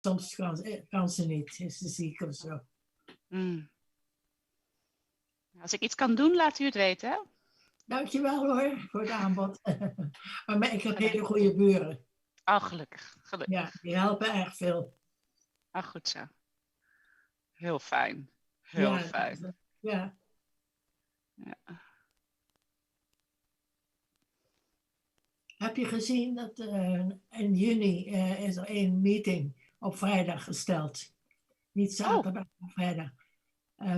soms kan ze niet. Is ze ziek of zo. Als ik iets kan doen, laat u het weten. Hè? Dankjewel hoor, voor het aanbod. Maar ik heb hele goede buren. Oh, gelukkig. Ja, die helpen erg veel. Ah, goed zo. Heel fijn. Heel fijn. Ja. Heb je gezien dat in juni is er 1 meeting op vrijdag gesteld? Niet zaterdag, maar vrijdag.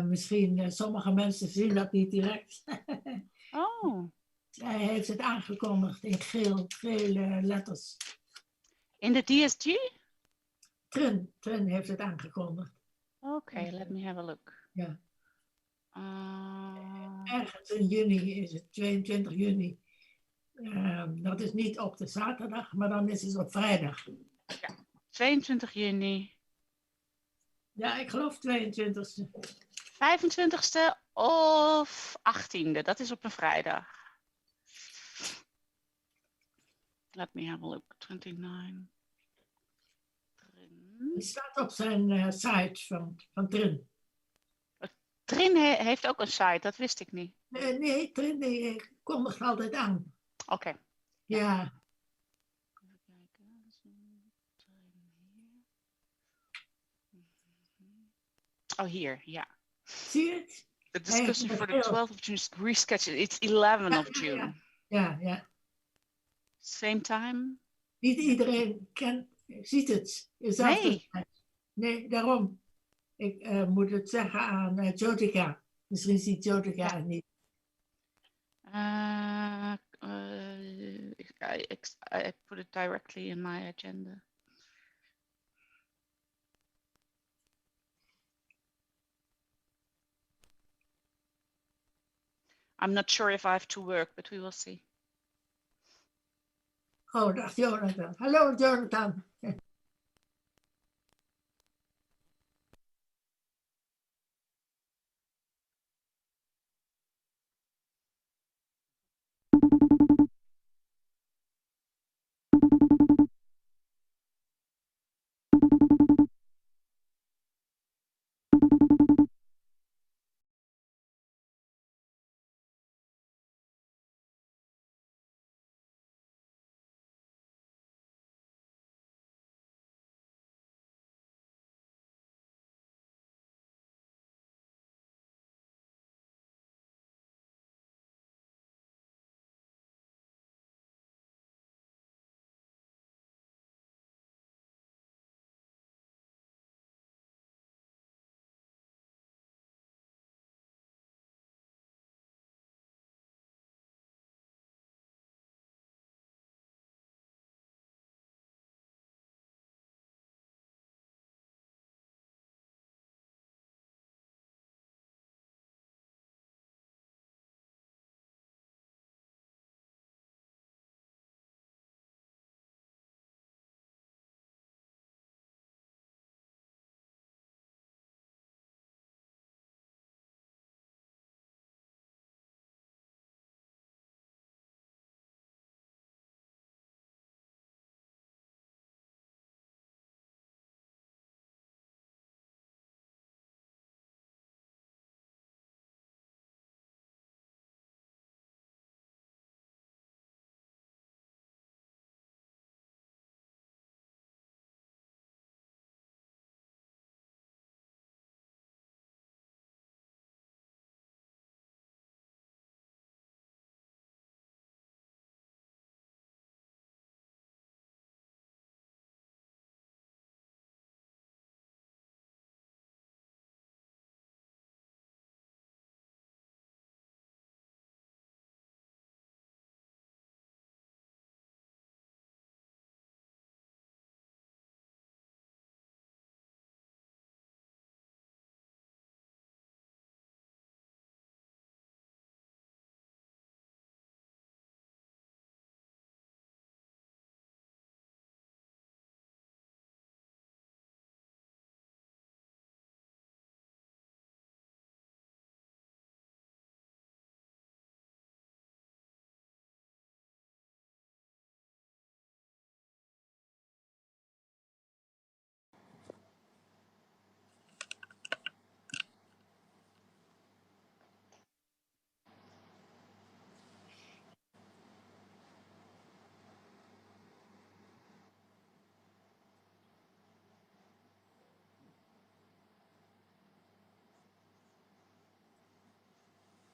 Misschien sommige mensen zien dat niet direct. Hij heeft het aangekondigd in gele letters. In de DSG? Trin heeft het aangekondigd. Oké, let me have a look. Ja. Ergens in juni is het 22 juni. Dat is niet op de zaterdag, maar dan is het op vrijdag. Ja, 22 juni. Ja, ik geloof 22e. 25e of 18e, dat is op een vrijdag. Let me have a look. 29. Het staat op zijn site van Trin. Trin heeft ook een site, dat wist ik niet. Nee, Trin kondigt altijd aan. Oké. Ja. Oh, hier, ja. Zie je het? The discussion for the 12th of June is rescheduled. It's 11 of June. Ja. Same time? Niet iedereen ziet het. Nee, daarom. Ik moet het zeggen aan Jyotika. Misschien ziet Jyotika het niet. I put it directly in my agenda. I'm not sure if I have to work, but we will see. Oh, dag Jonathan. Hallo Jonathan.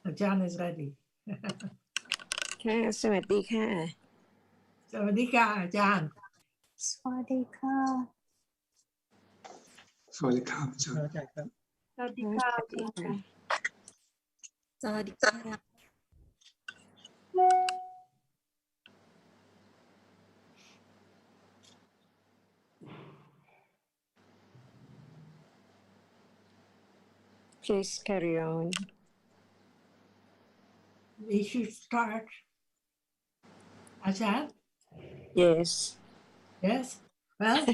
Ajahn is ready. ค่ะสวัสดีค่ะ สวัสดีค่ะอาจารย์ สวัสดีค่ะ สวัสดีครับอาจารย์ สวัสดีค่ะ สวัสดีค่ะ สวัสดีค่ะ Please carry on. We should start. Ajahn? Yes. Yes? Well,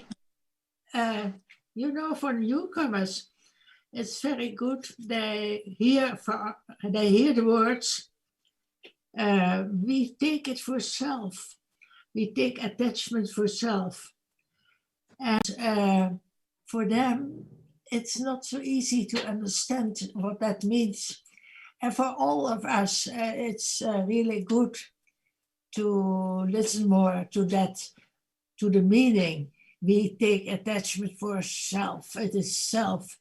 for newcomers, it's very good. They hear the words. We take it for self. We take attachment for self. And for them, it's not so easy to understand what that means. And for all of us, it's really good to listen more to that, to the meaning. We take attachment for self. It is self,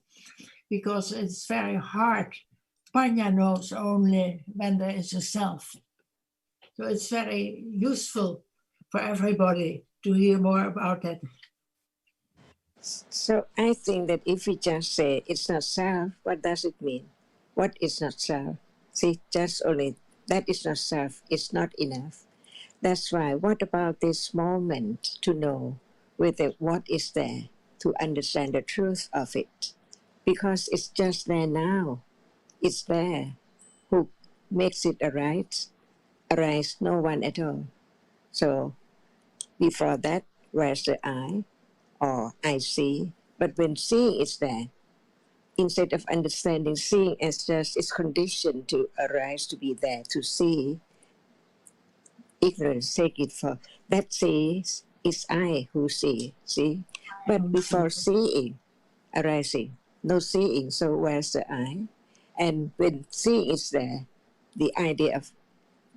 because it's very hard. Panya knows only when there is a self. So it's very useful for everybody to hear more about that. So I think that if we just say it's not self, what does it mean? What is not self? See, just only that is not self, it's not enough. That's why, what about this moment to know whether what is there, to understand the truth of it? Because it's just there now. It's there. Who makes it arise? Arise, no one at all. So before that, where's the I? Or I see? But when seeing is there, instead of understanding seeing as just its condition to arise, to be there, to see, ignorance take it for that sees is I who see. But before seeing arising, no seeing, so where's the I? And when seeing is there, the idea of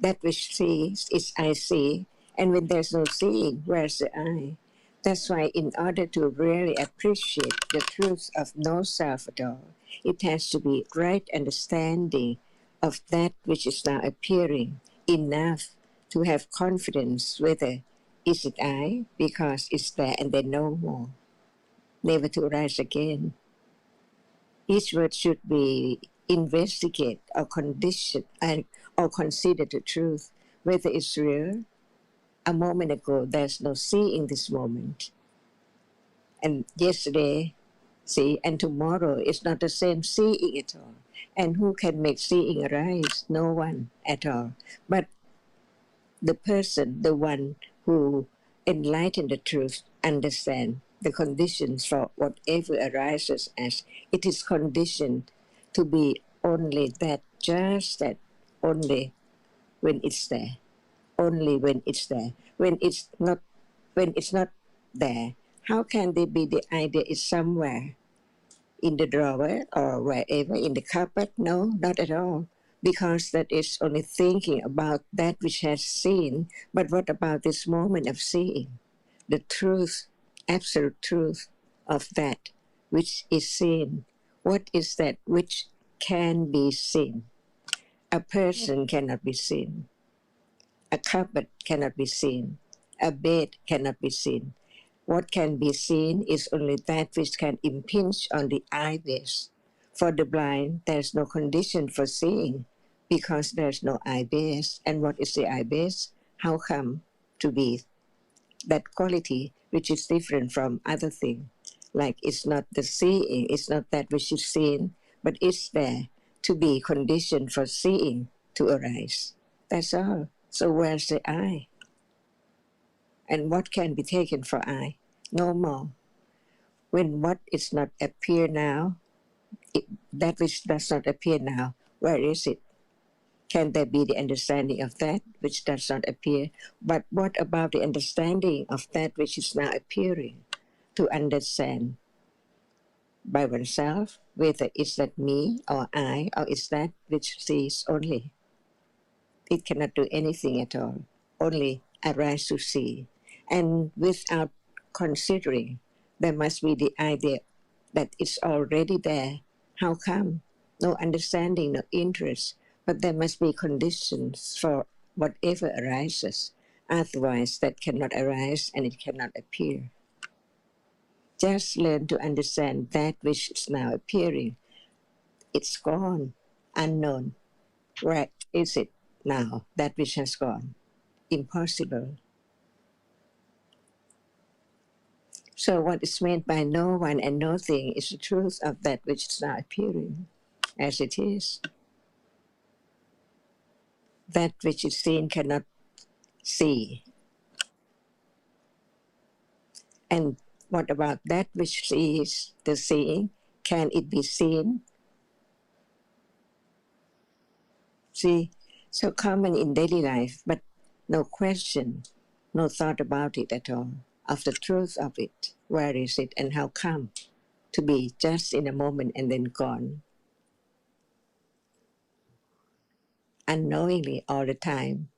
that which sees is I see, and when there's no seeing, where's the I? That's why in order to really appreciate the truth of no self at all, it has to be right understanding of that which is now appearing, enough to have confidence whether is it I, because it's there and then no more, never to arise again. Each word should be investigate or condition or consider the truth, whether it's real. A moment ago, there's no seeing this moment. And yesterday, see, and tomorrow is not the same seeing at all. And who can make seeing arise? No one at all. But the person, the one who enlightened the truth, understand the conditions for whatever arises as it is conditioned to be only that, just that, only when it's there. Only when it's there. When it's not there, how can there be the idea is somewhere in the drawer or wherever in the cupboard? No, not at all. Because that is only thinking about that which has seen. But what about this moment of seeing? The truth, absolute truth of that which is seen. What is that which can be seen? A person cannot be seen. A cupboard cannot be seen. A bed cannot be seen. What can be seen is only that which can impinge on the eye base. For the blind, there's no condition for seeing because there's no eye base. And what is the eye base? How come to be that quality which is different from other things? Like it's not the seeing, it's not that which is seen, but it's there to be conditioned for seeing to arise. That's all. So where's the I? And what can be taken for I? No more. When what is not appear now, that which does not appear now, where is it? Can there be the understanding of that which does not appear? But what about the understanding of that which is now appearing? To understand by oneself, whether is that me or I, or is that which sees only. It cannot do anything at all, only arise to see. And without considering, there must be the idea that it's already there. How come? No understanding, no interest. But there must be conditions for whatever arises. Otherwise, that cannot arise and it cannot appear. Just learn to understand that which is now appearing. It's gone, unknown. Where is it now, that which has gone? Impossible. So what is meant by no one and nothing is the truth of that which is now appearing as it is. That which is seen cannot see. And what about that which sees the seeing? Can it be seen? See, so common in daily life, but no question, no thought about it at all, of the truth of it. Where is it and how come to be just in a moment and then gone? Unknowingly all the time,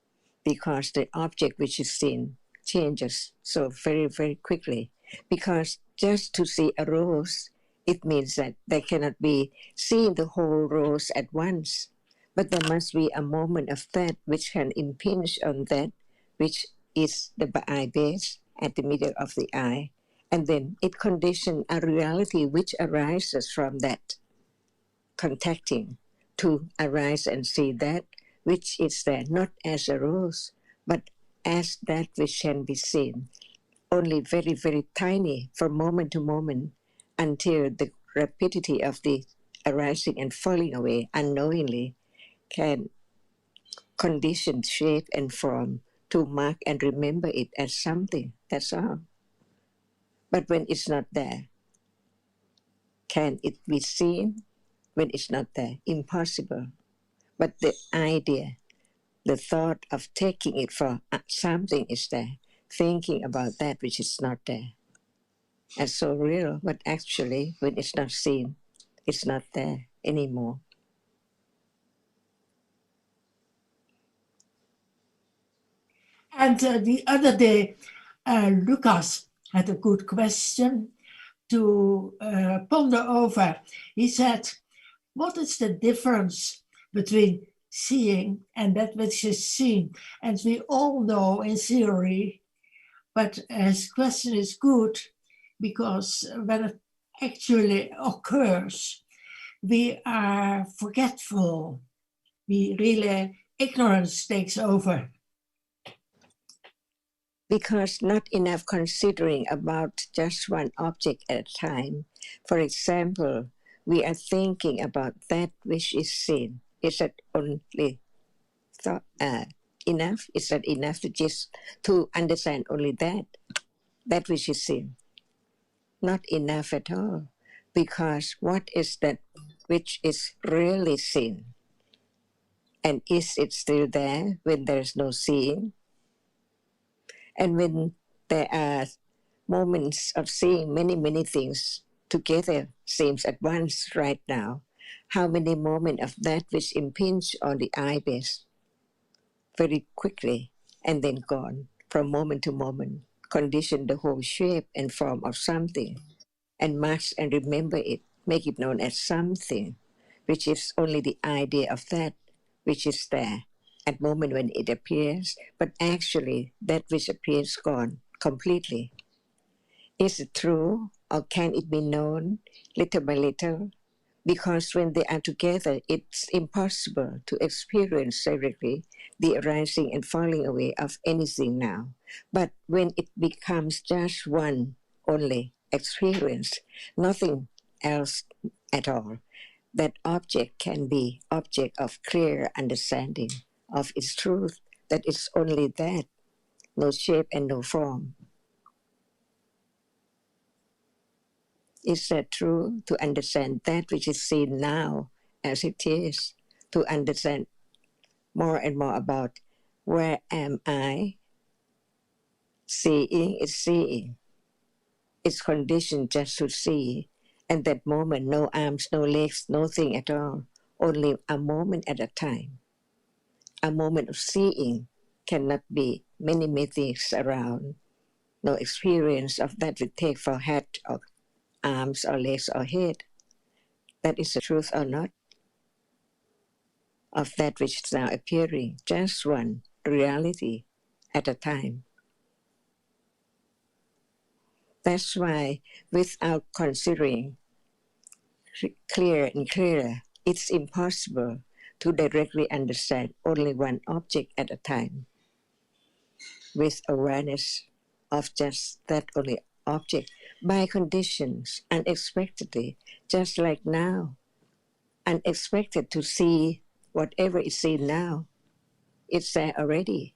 because the object which is seen changes so very, very quickly. Because just to see a rose, it means that they cannot be seeing the whole rose at once. But there must be a moment of that which can impinge on that which is the eye base at the middle of the eye. And then it conditions a reality which arises from that contacting to arise and see that which is there, not as a rose, but as that which can be seen, only very, very tiny from moment to moment until the rapidity of the arising and falling away unknowingly can condition, shape, and form to mark and remember it as something. That's all. But when it's not there, can it be seen? When it's not there, impossible. But the idea, the thought of taking it for something is there, thinking about that which is not there. And so real, but actually, when it's not seen, it's not there anymore. And the other day, Lucas had a good question to ponder over. He said, what is the difference between seeing and that which is seen? And we all know in theory, but his question is good because when it actually occurs, we are forgetful. We really, ignorance takes over. Because not enough considering about just one object at a time. For example, we are thinking about that which is seen. Is that only thought enough? Is that enough to just to understand only that which is seen? Not enough at all. Because what is that which is really seen? And is it still there when there is no seeing? And when there are moments of seeing many, many things together seems at once right now, how many moments of that which impinge on the eye base very quickly and then gone from moment to moment, condition the whole shape and form of something and mark and remember it, make it known as something, which is only the idea of that which is there at moment when it appears, but actually that which appears gone completely. Is it true, or can it be known little by little? Because when they are together, it's impossible to experience directly the arising and falling away of anything now. But when it becomes just one only experience, nothing else at all, that object can be object of clear understanding of its truth, that it's only that, no shape and no form. Is that true? To understand that which is seen now as it is, to understand more and more about where am I? Seeing is seeing. It's conditioned just to see. And that moment, no arms, no legs, nothing at all. Only a moment at a time. A moment of seeing cannot be many, many things around. No experience of that we take for head or arms or legs or head. That is the truth or not? of that which is now appearing, just one reality at a time. That's why, without considering clearer and clearer, it's impossible to directly understand only one object at a time with awareness of just that only object by conditions unexpectedly, just like now. Unexpected to see whatever is seen now, it's there already.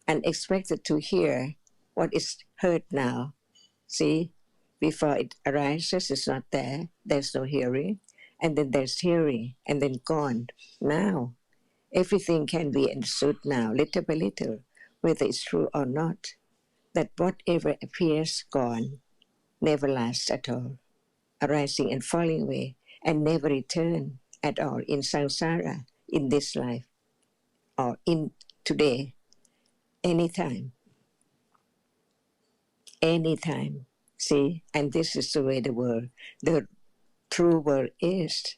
Unexpected to hear what is heard now. See, before it arises, it's not there. There's no hearing. And then there's hearing, and then gone. Now, everything can be understood now, little by little, whether it's true or not, that whatever appears gone never lasts at all, arising and falling away, and never return at all in samsara, in this life, or in today, anytime. Anytime. See, and this is the way the true world is,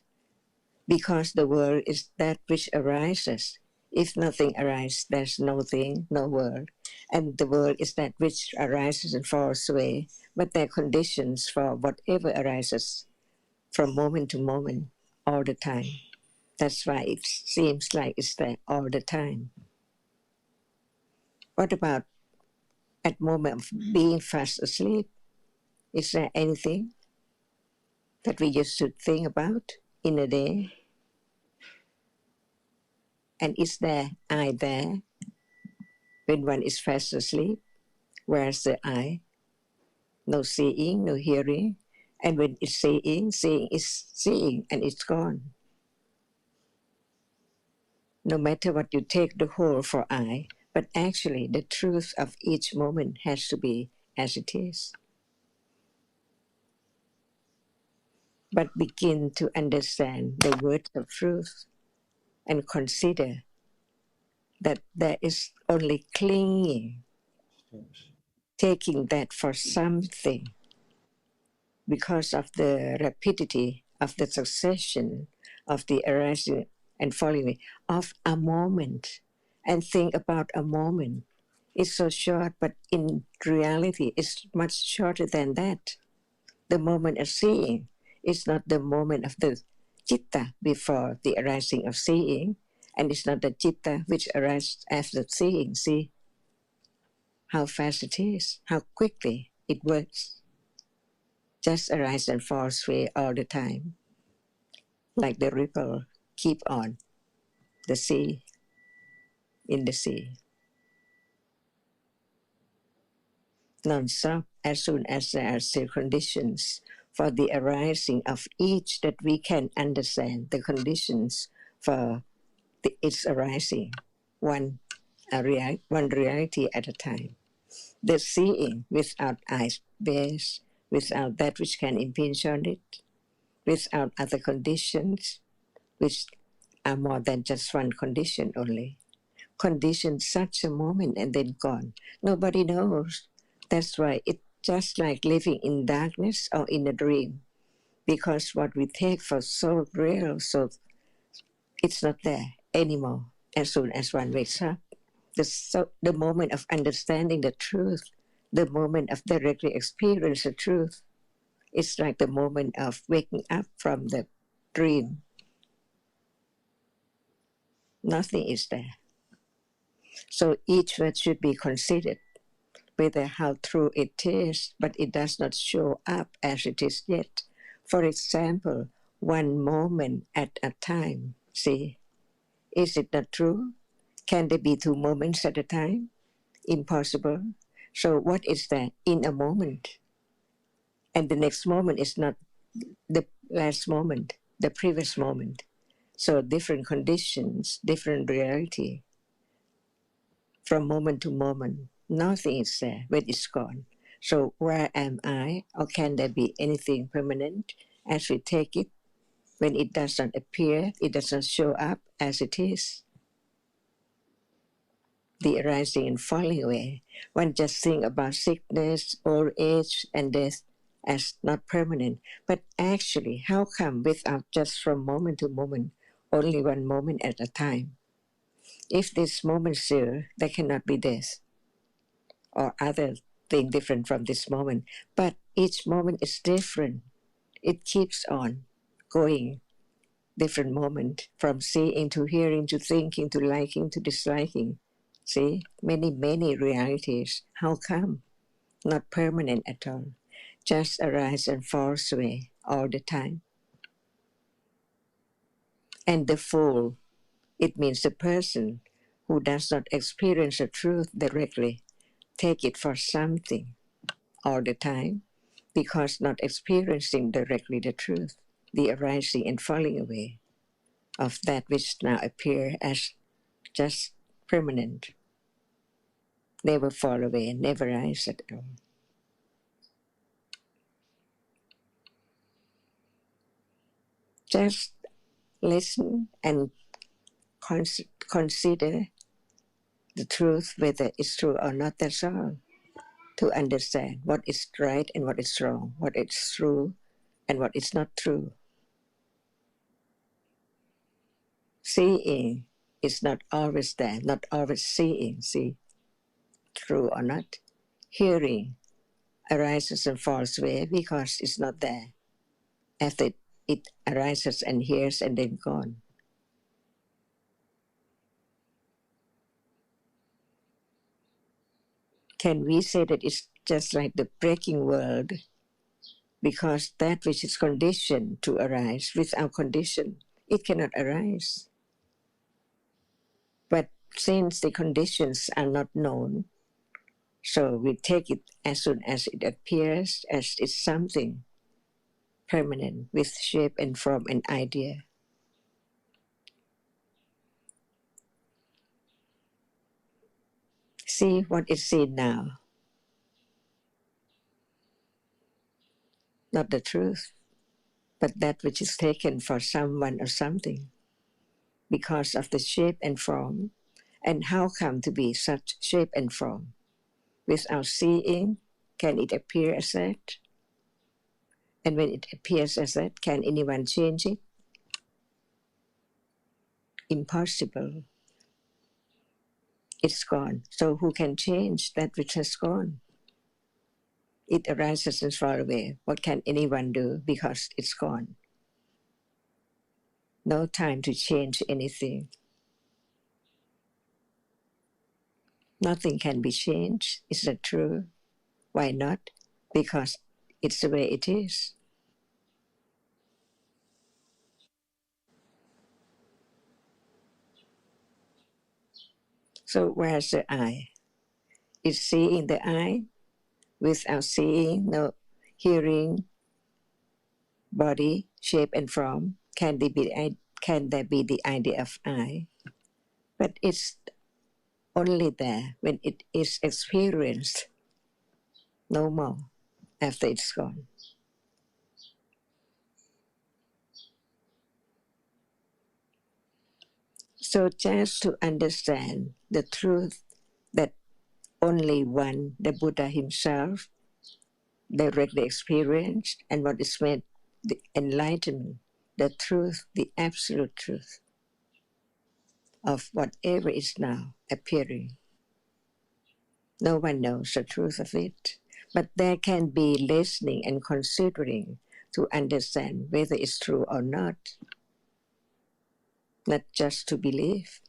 because the world is that which arises. If nothing arises, there's no thing, no world. And the world is that which arises and falls away, but there are conditions for whatever arises from moment to moment, all the time. That's why it seems like it's there all the time. What about at moment of being fast asleep? Is there anything that we used to think about in a day? And is there I there when one is fast asleep? Where's the I? No seeing, no hearing. And when it's seeing, seeing is seeing and it's gone. No matter what you take the whole for I, but actually the truth of each moment has to be as it is. But begin to understand the words of truth and consider that there is only clinging, taking that for something because of the rapidity of the succession of the arising and falling away of a moment, and think about a moment. It's so short, but in reality it's much shorter than that. The moment of seeing is not the moment of the citta before the arising of seeing, and it's not the citta which arises after seeing. See how fast it is, how quickly it works. Just arise and falls away all the time, like the ripple keep on the sea, in the sea. Non-stop as soon as there are still conditions for the arising of each that we can understand, the conditions for its arising, one reality at a time. The seeing without eyes base, without that which can impinge on it, without other conditions, which are more than just one condition only. Condition such a moment and then gone. Nobody knows. That's why it's just like living in darkness or in a dream. Because what we take for so real, so it's not there anymore as soon as one wakes up. The moment of understanding the truth, the moment of directly experience the truth, it's like the moment of waking up from the dream. Nothing is there. So each word should be considered, whether how true it is, but it does not show up as it is yet. For example, one moment at a time. See, is it not true? Can there be two moments at a time? Impossible. So what is that in a moment? And the next moment is not the last moment, the previous moment. So different conditions, different reality. From moment to moment, nothing is there when it's gone. So where am I? Or can there be anything permanent as we take it? When it does not appear, it does not show up as it is. The arising and falling away. One just think about sickness, old age, and death as not permanent. But actually, how come without just from moment to moment, only one moment at a time. If this moment is here, there cannot be this or other thing different from this moment. But each moment is different. It keeps on going, different moment, from seeing to hearing to thinking to liking to disliking. See, many, many realities. How come? Not permanent at all. Just arise and falls away all the time. And the fool, it means the person who does not experience the truth directly, take it for something all the time, because not experiencing directly the truth, the arising and falling away of that which now appear as just permanent, never fall away, never rise at all. Just listen and consider the truth, whether it's true or not, that's all. To understand what is right and what is wrong, what is true and what is not true. Seeing is not always there, not always seeing, see, true or not. Hearing arises and falls away because it's not there. After it arises and hears and then gone. Can we say that it's just like the breaking world? Because that which is conditioned to arise, without condition, it cannot arise. But since the conditions are not known, so we take it as soon as it appears as it's something permanent with shape and form and idea. See what is seen now, not the truth, but that which is taken for someone or something because of the shape and form. And how come to be such shape and form? Without seeing, can it appear as that? And when it appears as that, can anyone change it? Impossible. It's gone. So who can change that which has gone? It arises and falls away. What can anyone do because it's gone? No time to change anything. Nothing can be changed. Is that true? Why not? Because it's the way it is. So where's the I? Is seeing the I? Without seeing, no hearing, body, shape and form, can there be the idea of I? But it's only there when it is experienced, no more, after it's gone. So just to understand the truth that only one, the Buddha himself, directly experienced, and what is meant the enlightenment, the truth, the absolute truth of whatever is now appearing. No one knows the truth of it, but there can be listening and considering to understand whether it's true or not just to believe.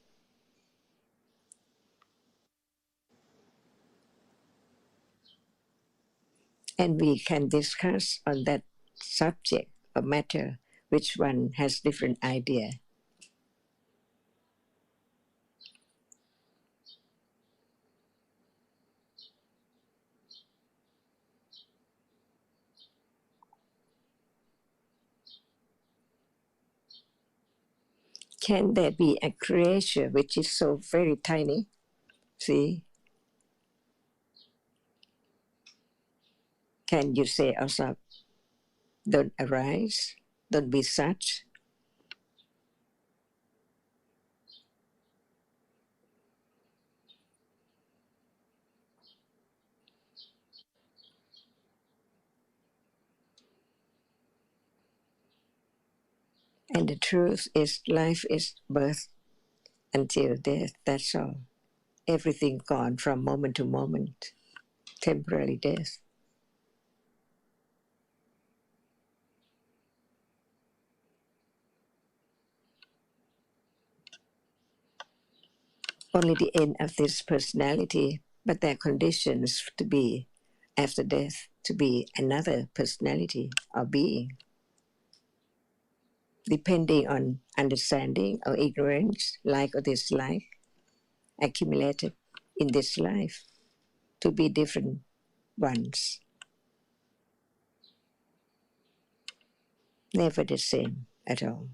And we can discuss on that subject or matter which one has different idea. Can there be a creature which is so very tiny? See? Can you say also, don't arise, don't be such? And the truth is life is birth until death, that's all. Everything gone from moment to moment, temporary death. Only the end of this personality, but there are conditions to be after death, to be another personality or being, depending on understanding or ignorance, like or dislike, accumulated in this life to be different ones, never the same at all.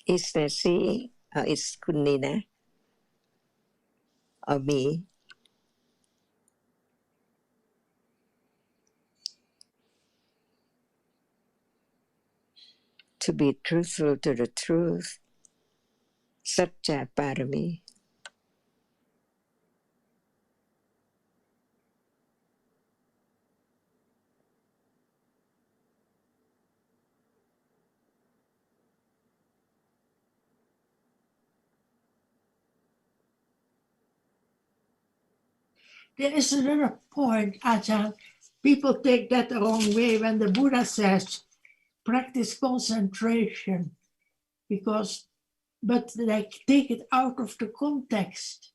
Is there seeing, or is Kunina, or me? To be truthful to the truth, Satya Parami. There is another point, Ajahn. People take that the wrong way when the Buddha says, practice concentration, but they take it out of the context,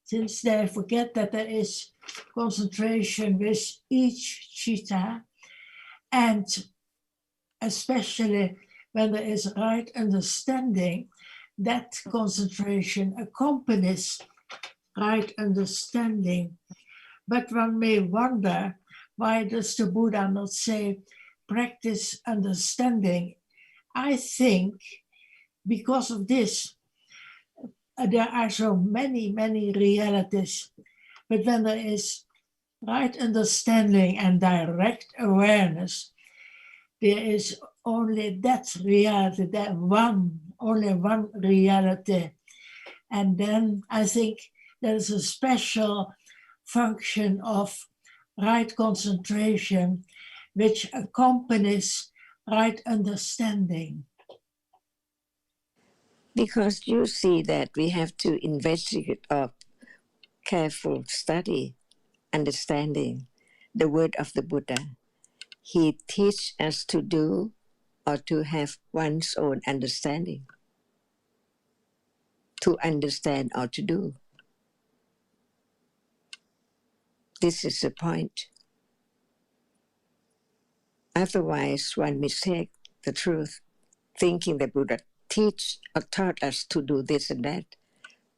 since they forget that there is concentration with each citta, and especially when there is right understanding, that concentration accompanies right understanding. But one may wonder, why does the Buddha not say practice understanding? I think because of this, there are so many realities. But when there is right understanding and direct awareness, there is only that reality, only one reality. And then I think there is a special function of right concentration which accompanies right understanding. Because you see that we have to investigate or careful study, understanding the word of the Buddha. He teaches us to do or to have one's own understanding, to understand or to do. This is the point. Otherwise, one mistakes the truth, thinking the Buddha taught us to do this and that.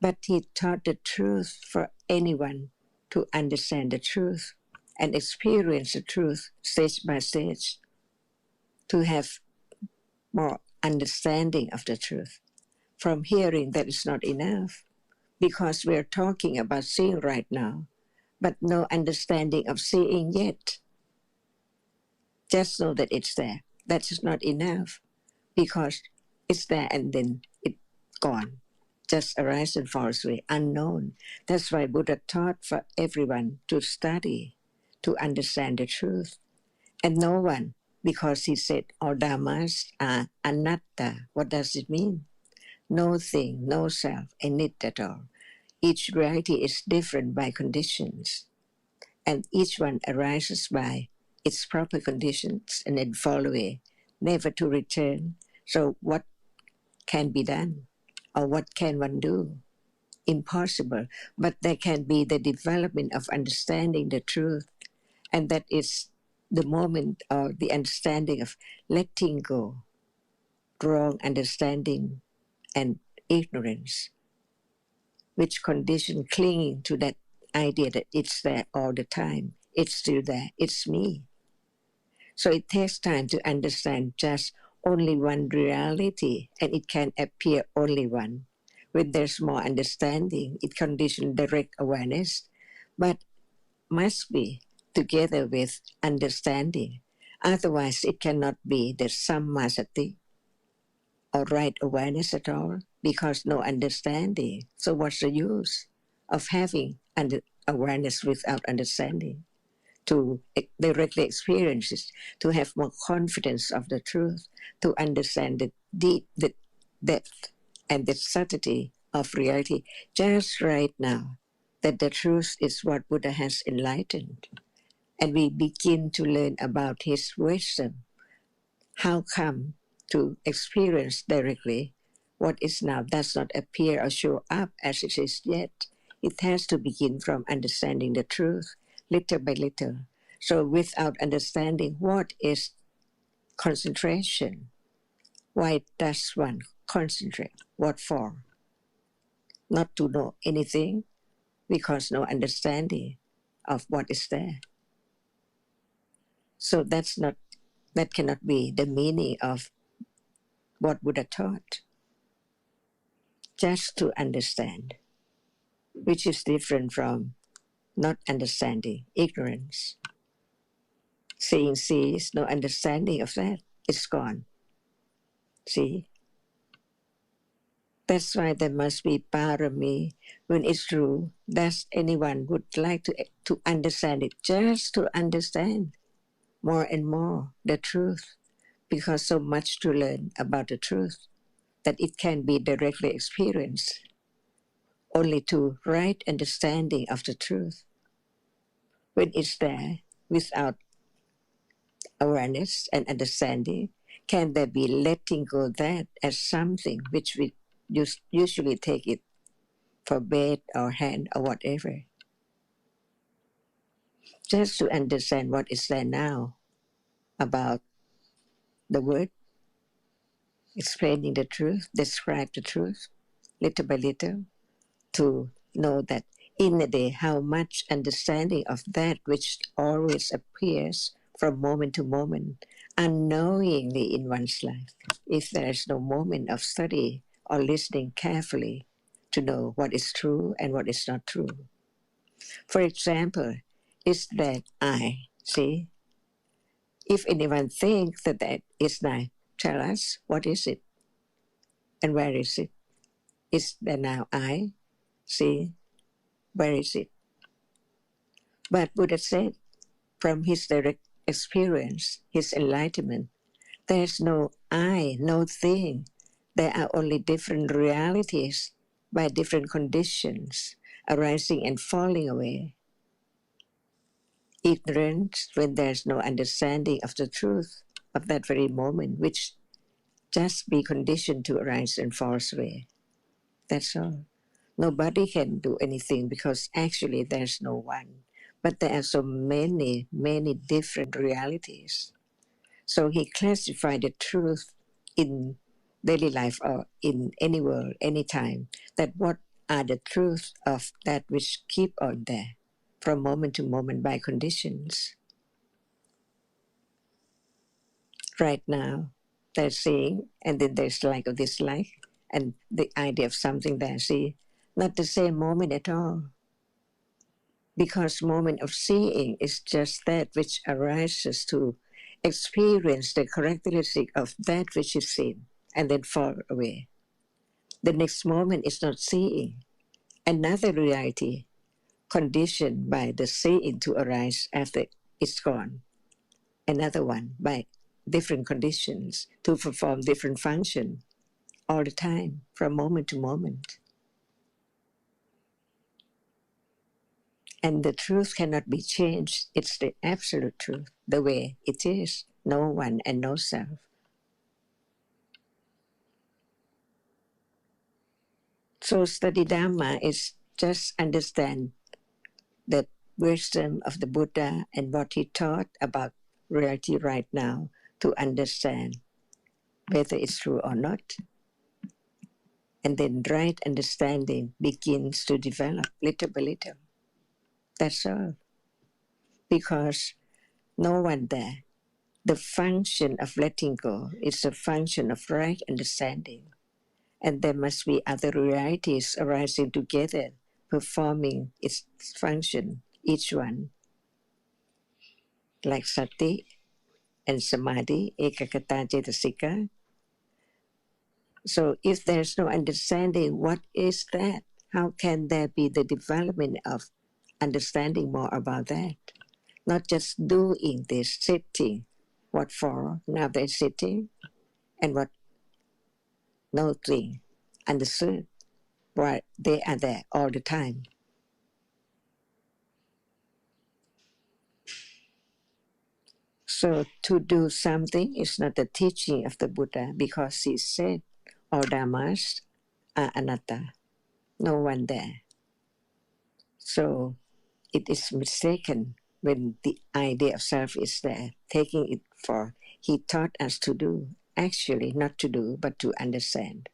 But he taught the truth for anyone to understand the truth and experience the truth stage by stage, to have more understanding of the truth. From hearing, that is not enough, because we're talking about seeing right now, but no understanding of seeing yet. Just know that it's there. That is not enough, because it's there and then it's gone. Just arise and falls away, unknown. That's why Buddha taught for everyone to study, to understand the truth. And no one, because he said all dhammas are anatta. What does it mean? No thing, no self, and it at all. Each reality is different by conditions, and each one arises by its proper conditions and then fall away, never to return. So what can be done? Or what can one do? Impossible. But there can be the development of understanding the truth, and that is the moment of the understanding of letting go, wrong understanding and ignorance, which condition clinging to that idea that it's there all the time, it's still there, it's me. So it takes time to understand just only one reality, and it can appear only one. When there's more understanding, it conditions direct awareness, but must be together with understanding. Otherwise, it cannot be the sammasati, or right awareness at all. because no understanding. So what's the use of having awareness without understanding? To directly experience it, to have more confidence of the truth, to understand the depth and the subtlety of reality just right now, that the truth is what Buddha has enlightened. And we begin to learn about his wisdom. How come to experience directly what is now does not appear or show up as it is yet? It has to begin from understanding the truth, little by little. So without understanding what is concentration, why does one concentrate? What for? Not to know anything, because no understanding of what is there. So that cannot be the meaning of what Buddha taught. Just to understand, which is different from not understanding, ignorance. Seeing sees, no understanding of that, it's gone. See? That's why there must be parami when it's true. Does anyone would like to understand it, just to understand more and more the truth, because so much to learn about the truth that it can be directly experienced only to right understanding of the truth. When it's there, without awareness and understanding, can there be letting go that as something which we usually take it for bed or hand or whatever? Just to understand what is there now about the word, explaining the truth, describe the truth, little by little, to know that in a day how much understanding of that which always appears from moment to moment unknowingly in one's life, if there is no moment of study or listening carefully to know what is true and what is not true. For example, is that I, see, if anyone thinks that that is not, tell us what is it and where is it? Is there now I, see, where is it? But Buddha said, from his direct experience, his enlightenment, there's no I, no thing. There are only different realities by different conditions, arising and falling away. Ignorance, when there's no understanding of the truth of that very moment, which just be conditioned to arise and fall away. That's all. Nobody can do anything because actually there's no one. But there are so many, many different realities. So he classified the truth in daily life or in any world, any time, that what are the truths of that which keep on there from moment to moment by conditions. Right now, there's seeing, and then there's like or dislike, and the idea of something there, see, not the same moment at all. Because moment of seeing is just that which arises to experience the characteristic of that which is seen and then fall away. The next moment is not seeing. Another reality conditioned by the seeing to arise after it's gone. Another one by different conditions to perform different function all the time from moment to moment. And the truth cannot be changed. It's the absolute truth, the way it is, no one and no self. So study Dhamma is just understand the wisdom of the Buddha and what he taught about reality right now to understand whether it's true or not. And then right understanding begins to develop little by little. That's all. Because no one there. The function of letting go is a function of right understanding. And there must be other realities arising together, performing its function, each one. Like sati and samadhi, ekakata cetasika. So if there's no understanding, what is that? How can there be the development of understanding more about that? Not just doing this, sitting. What for? Now they're sitting. And what? Nothing. Understood. Why they are there all the time. So to do something is not the teaching of the Buddha, because he said all dhammas are anatta. No one there. So it is mistaken when the idea of self is there, taking it for he taught us to do, actually not to do, but to understand.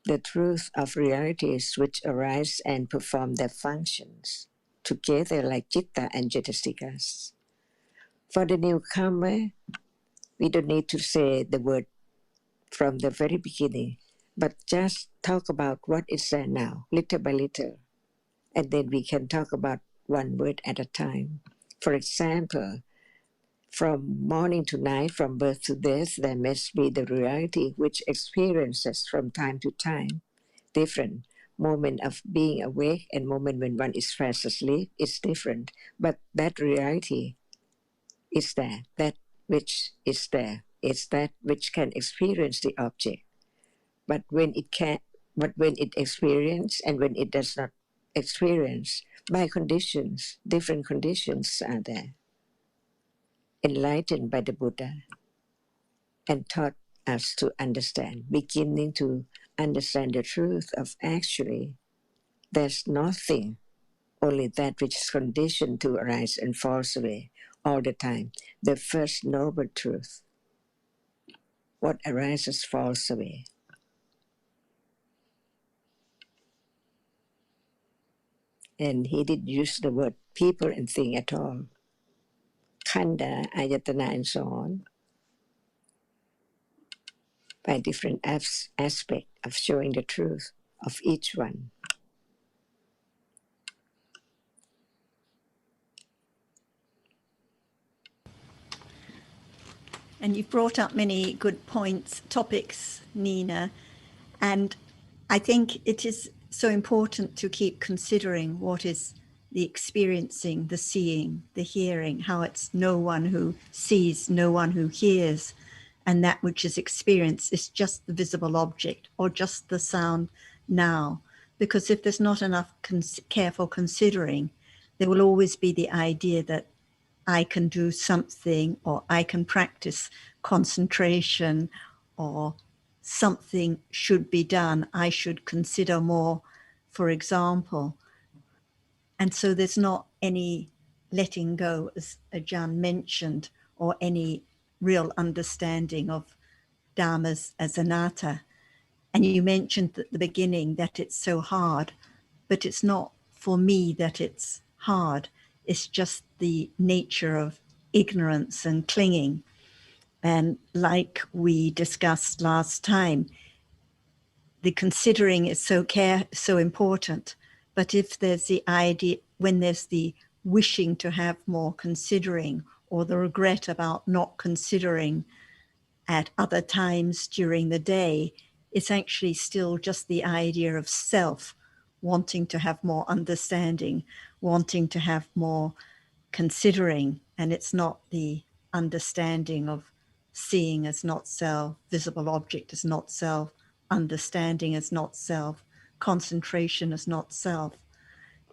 The truth of realities which arise and perform their functions together like citta and jetasikas. For the newcomer, we don't need to say the word from the very beginning, but just talk about what is there now, little by little. And then we can talk about one word at a time. For example, from morning to night, from birth to death, there must be the reality which experiences from time to time, different. Moment of being awake and moment when one is fast asleep is different. But that reality is there, that which is there. It's that which can experience the object. But when it experiences and when it does not experience, by conditions, different conditions are there. Enlightened by the Buddha and taught us to understand, beginning to understand the truth of actually there's nothing, only that which is conditioned to arise and falls away all the time. The first noble truth. What arises falls away. And he didn't use the word people and thing at all. Khanda, ayatana, and so on, by different aspects of showing the truth of each one. And you've brought up many good points, topics, Nina. And I think it is so important to keep considering what is the experiencing, the seeing, the hearing, how it's no one who sees, no one who hears, and that which is experienced is just the visible object or just the sound now. Because if there's not enough careful considering, there will always be the idea that I can do something, or I can practice concentration, or something should be done. I should consider more, for example. And so there's not any letting go, as Ajahn mentioned, or any real understanding of dhammas as anatta. And you mentioned at the beginning that it's so hard, but it's not for me that it's hard. It's just the nature of ignorance and clinging. And like we discussed last time, the considering is so important. But if there's the idea, when there's the wishing to have more considering, or the regret about not considering at other times during the day, it's actually still just the idea of self wanting to have more understanding, wanting to have more considering, and it's not the understanding of seeing as not self, visible object as not self, understanding as not self, concentration as not self.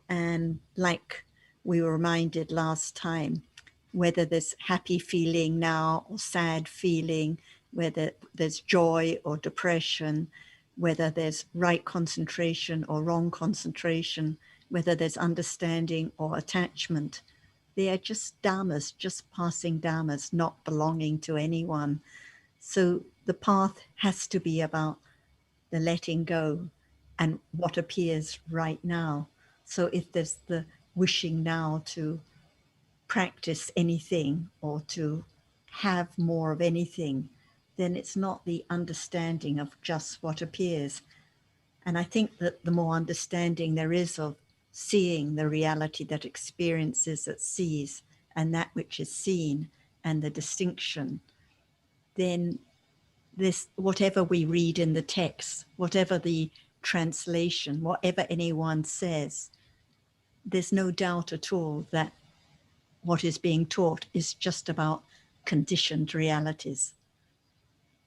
And like we were reminded last time, whether there's happy feeling now or sad feeling, whether there's joy or depression, whether there's right concentration or wrong concentration, whether there's understanding or attachment, they are just dhammas, just passing dhammas, not belonging to anyone. So the path has to be about the letting go and what appears right now. So if there's the wishing now to practice anything or to have more of anything, then it's not the understanding of just what appears. And I think that the more understanding there is of seeing the reality that experiences, that sees, and that which is seen, and the distinction, then this, whatever we read in the text, whatever the translation, whatever anyone says, there's no doubt at all that what is being taught is just about conditioned realities.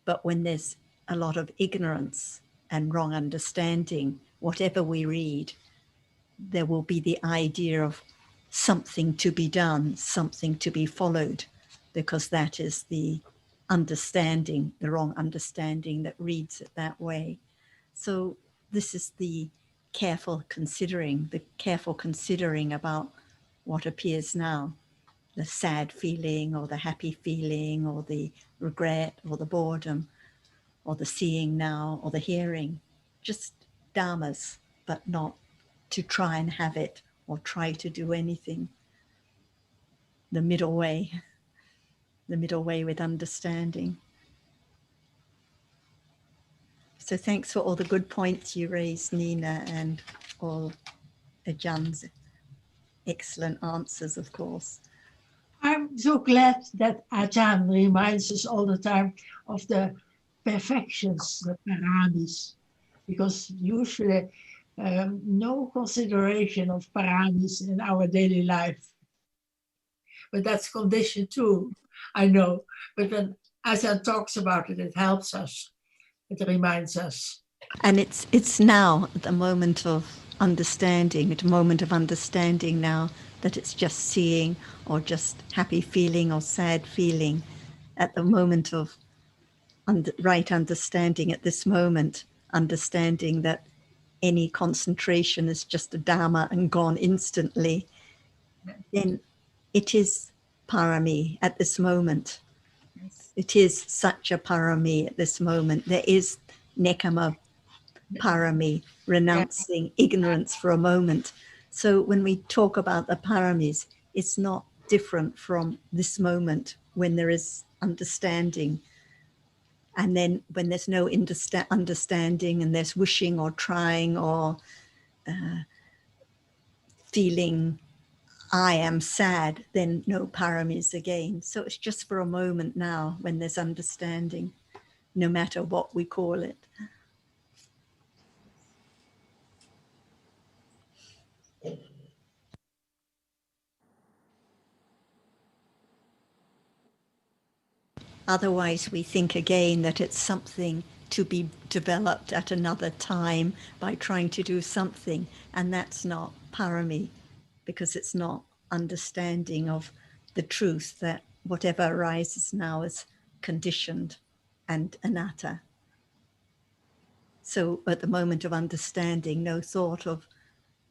But when there's a lot of ignorance and wrong understanding, whatever we read, there will be the idea of something to be done, something to be followed, because that is the understanding, the wrong understanding that reads it that way. So this is the careful considering about what appears now, the sad feeling or the happy feeling or the regret or the boredom or the seeing now or the hearing, just dharmas, but not to try and have it or try to do anything. The middle way with understanding. So thanks for all the good points you raised, Nina, and all Ajahn's excellent answers, of course. I'm so glad that Ajahn reminds us all the time of the perfections, the paramis, because usually no consideration of paramis in our daily life. But that's conditioned too, I know. But when Ajahn talks about it, it helps us. It reminds us. And it's now at the moment of understanding, at a moment of understanding now that it's just seeing or just happy feeling or sad feeling. At the moment of right understanding, at this moment, understanding that any concentration is just a Dhamma and gone instantly, then it is parami at this moment. Yes. It is such a parami at this moment. There is nekama parami, renouncing ignorance for a moment. So when we talk about the paramis, it's not different from this moment when there is understanding. And then when there's no understanding and there's wishing or trying or feeling I am sad, then no paramis again. So it's just for a moment now when there's understanding, no matter what we call it. Otherwise, we think again that it's something to be developed at another time by trying to do something, and that's not parami, because it's not understanding of the truth that whatever arises now is conditioned and anatta. So at the moment of understanding, no thought of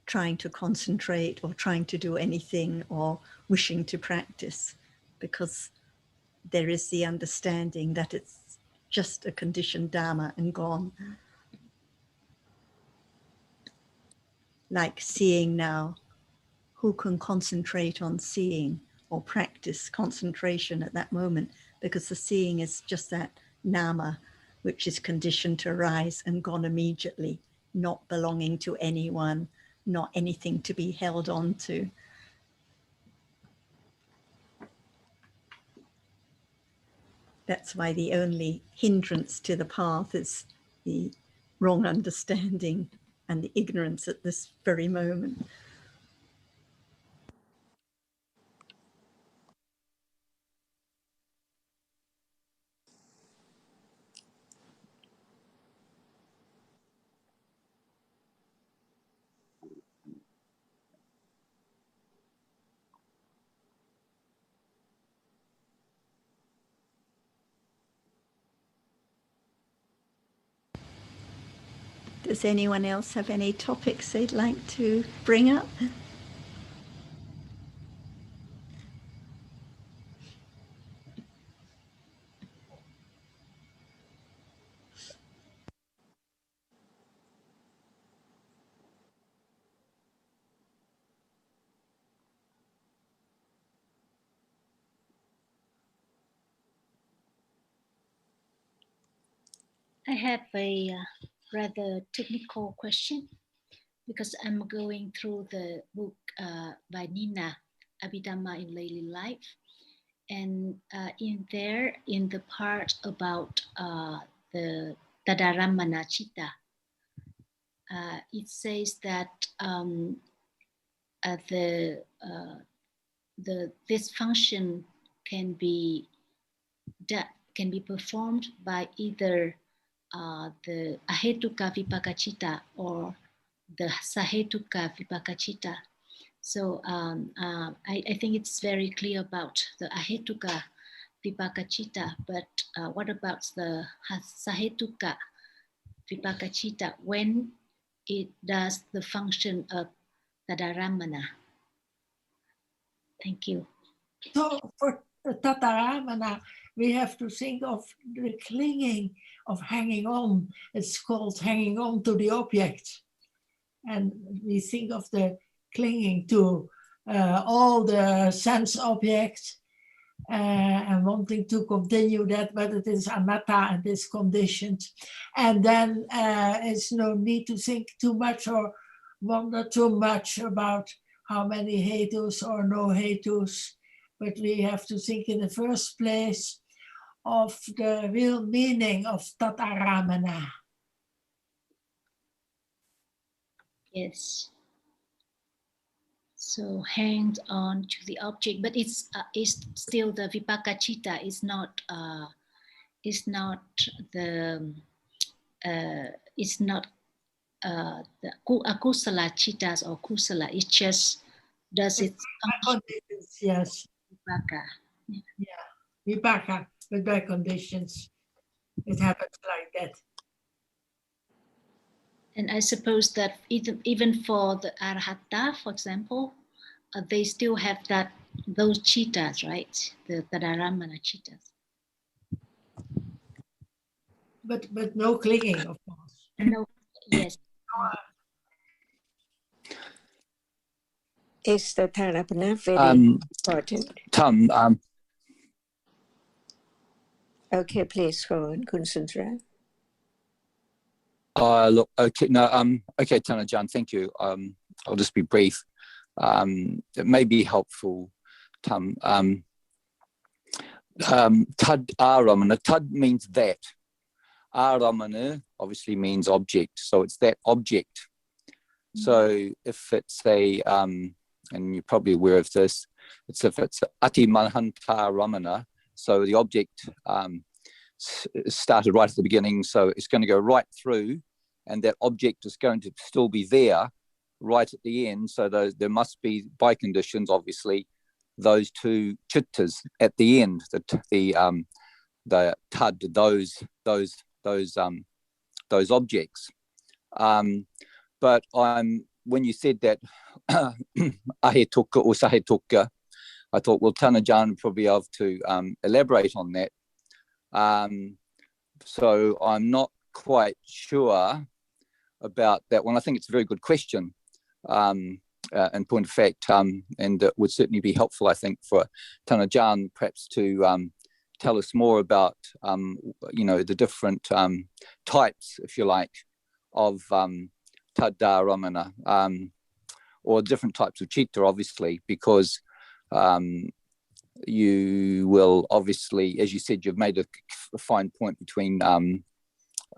trying to concentrate or trying to do anything or wishing to practice, because there is the understanding that it's just a conditioned Dharma and gone. Like seeing now, who can concentrate on seeing or practice concentration at that moment, because the seeing is just that nama, which is conditioned to arise and gone immediately, not belonging to anyone, not anything to be held on to. That's why the only hindrance to the path is the wrong understanding and the ignorance at this very moment. Does anyone else have any topics they'd like to bring up? I have a rather technical question, because I'm going through the book by Nina, Abhidhamma in Daily Life. And in there, in the part about the Tadaramana Chitta. It says that this function can be performed by either the ahetuka vipaka chitta or the sahetuka vipaka chitta. So I think it's very clear about the ahetuka vipaka chitta, but what about the sahetuka vipaka chitta when it does the function of Tadaramana? Thank you. So for Tataramana, we have to think of the clinging, of hanging on. It's called hanging on to the object. And we think of the clinging to all the sense objects and wanting to continue that, but it is anatta and it's conditioned. And then it's no need to think too much or wonder too much about how many hetus or no hetus, but we have to think in the first place of the real meaning of Tataramana. Yes. So hang on to the object, but it's still the vipaka chitta. It's not the akusala chittas or kusala. It just does it. Conditions, yes. Vipaka. Yeah, vipaka, but by conditions. It happens like that. And I suppose that even for the arhata, for example, they still have those chittas, right? The Tadaramana chittas. But no clinging, of course. No, yes. Is the Tadaramana very important? Tom, Okay, please go on, Kun Sundra. look, okay, no, okay, Tanajan, thank you. I'll just be brief. It may be helpful, Tom. Tad aramana, tad means that. Aramana obviously means object, so it's that object. So if it's a, and you're probably aware of this, if it's ati manhanta ramana, so the object started right at the beginning, so it's going to go right through, and that object is going to still be there right at the end. So there must be, by conditions, obviously, those two chittas at the end, the tad, those objects. But when you said that ahetuka or sahetuka, I thought, well, Tanajan would probably have to elaborate on that. So I'm not quite sure about that one. I think it's a very good question, in point of fact, and it would certainly be helpful, I think, for Tanajan perhaps to tell us more about, the different types, if you like, of Tadaramana, or different types of chitta, obviously, because you will obviously, as you said, you've made a fine point between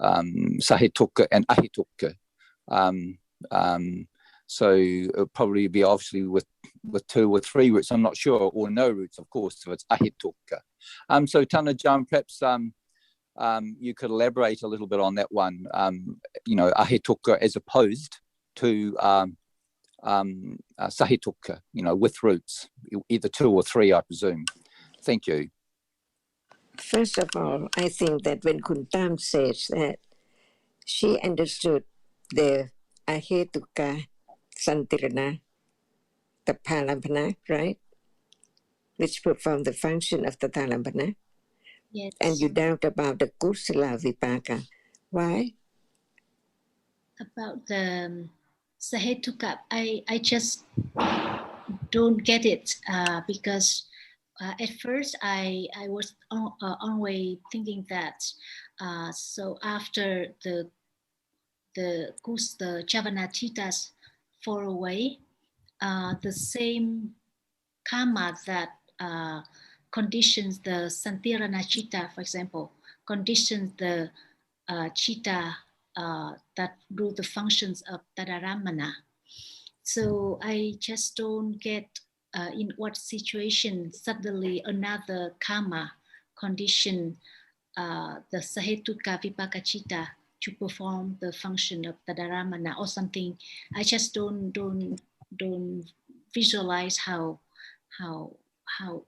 sahetuka and ahetuka. So it'll probably be obviously with 2 or 3 roots, I'm not sure, or no roots, of course, if it's ahetuka. So Tanajan, perhaps you could elaborate a little bit on that one, ahetuka as opposed to sahetuka, with roots, either 2 or 3, I presume. Thank you. First of all, I think that when Kun Tam says that she understood the ahetuka santirana, the palambana, right? Which perform the function of the palambana. Yes. And you doubt about the kusala vipaka. Why? About the sahetuka, I just don't get it because at first I was always thinking that so after the Chavana chittas fall away, the same karma that conditions the Santirana chitta, for example, conditions the chitta that do the functions of Tadaramana. So I just don't get in what situation suddenly another karma condition the Sahetuka Vipaka Chitta to perform the function of Tadaramana or something. I just don't visualize how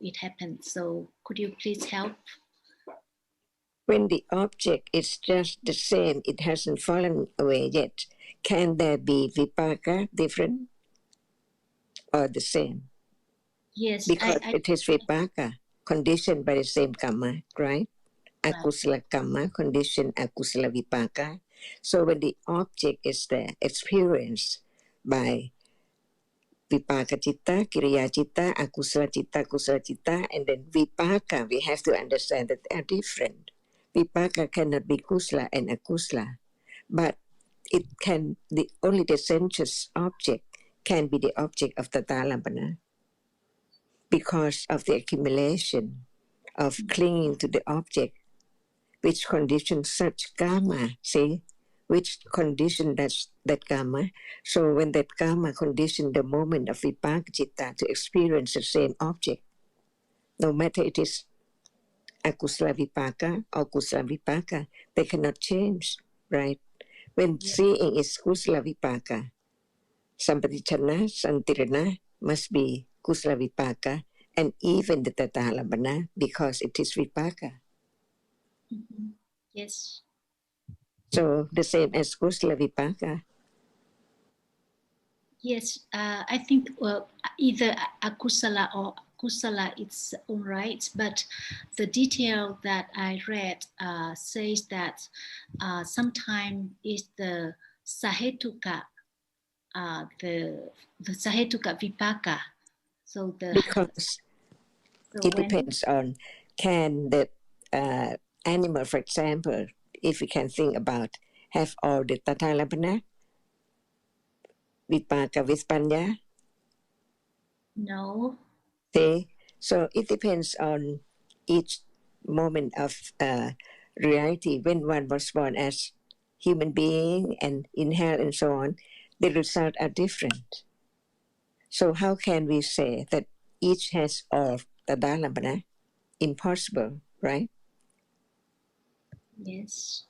it happens. So could you please help? When the object is just the same, it hasn't fallen away yet, can there be vipaka different or the same? Yes, Because it is vipaka, conditioned by the same karma, right? Akusala karma, conditioned akusala vipaka. So when the object is there, experienced by vipaka citta, kiriya citta, akusala citta, and then vipaka, we have to understand that they are different. Vipaka cannot be kusala and akusala, but it can, only the sensuous object can be the object of Tadalambana because of the accumulation of clinging to the object, which conditions such karma, see, which condition that karma. So when that karma condition the moment of vipaka citta to experience the same object, no matter it is akusala vipaka or kusala vipaka, they cannot change, right? When seeing is kusala vipaka, sampatichana, santirana must be kusala vipaka, and even the tatalabana because it is vipaka. Yes. So the same as kusala vipaka. Yes, I think either akusala or kusala, it's all right. But the detail that I read says that sometimes is the sahetuka, the sahetuka vipaka. So because it depends on, can the animal, for example, if we can think about, have all the tatalabana, vipaka with panya? No. See? So it depends on each moment of reality. When one was born as human being and inhale and so on, the results are different. So how can we say that each has all the dalabana? Impossible, right? Yes.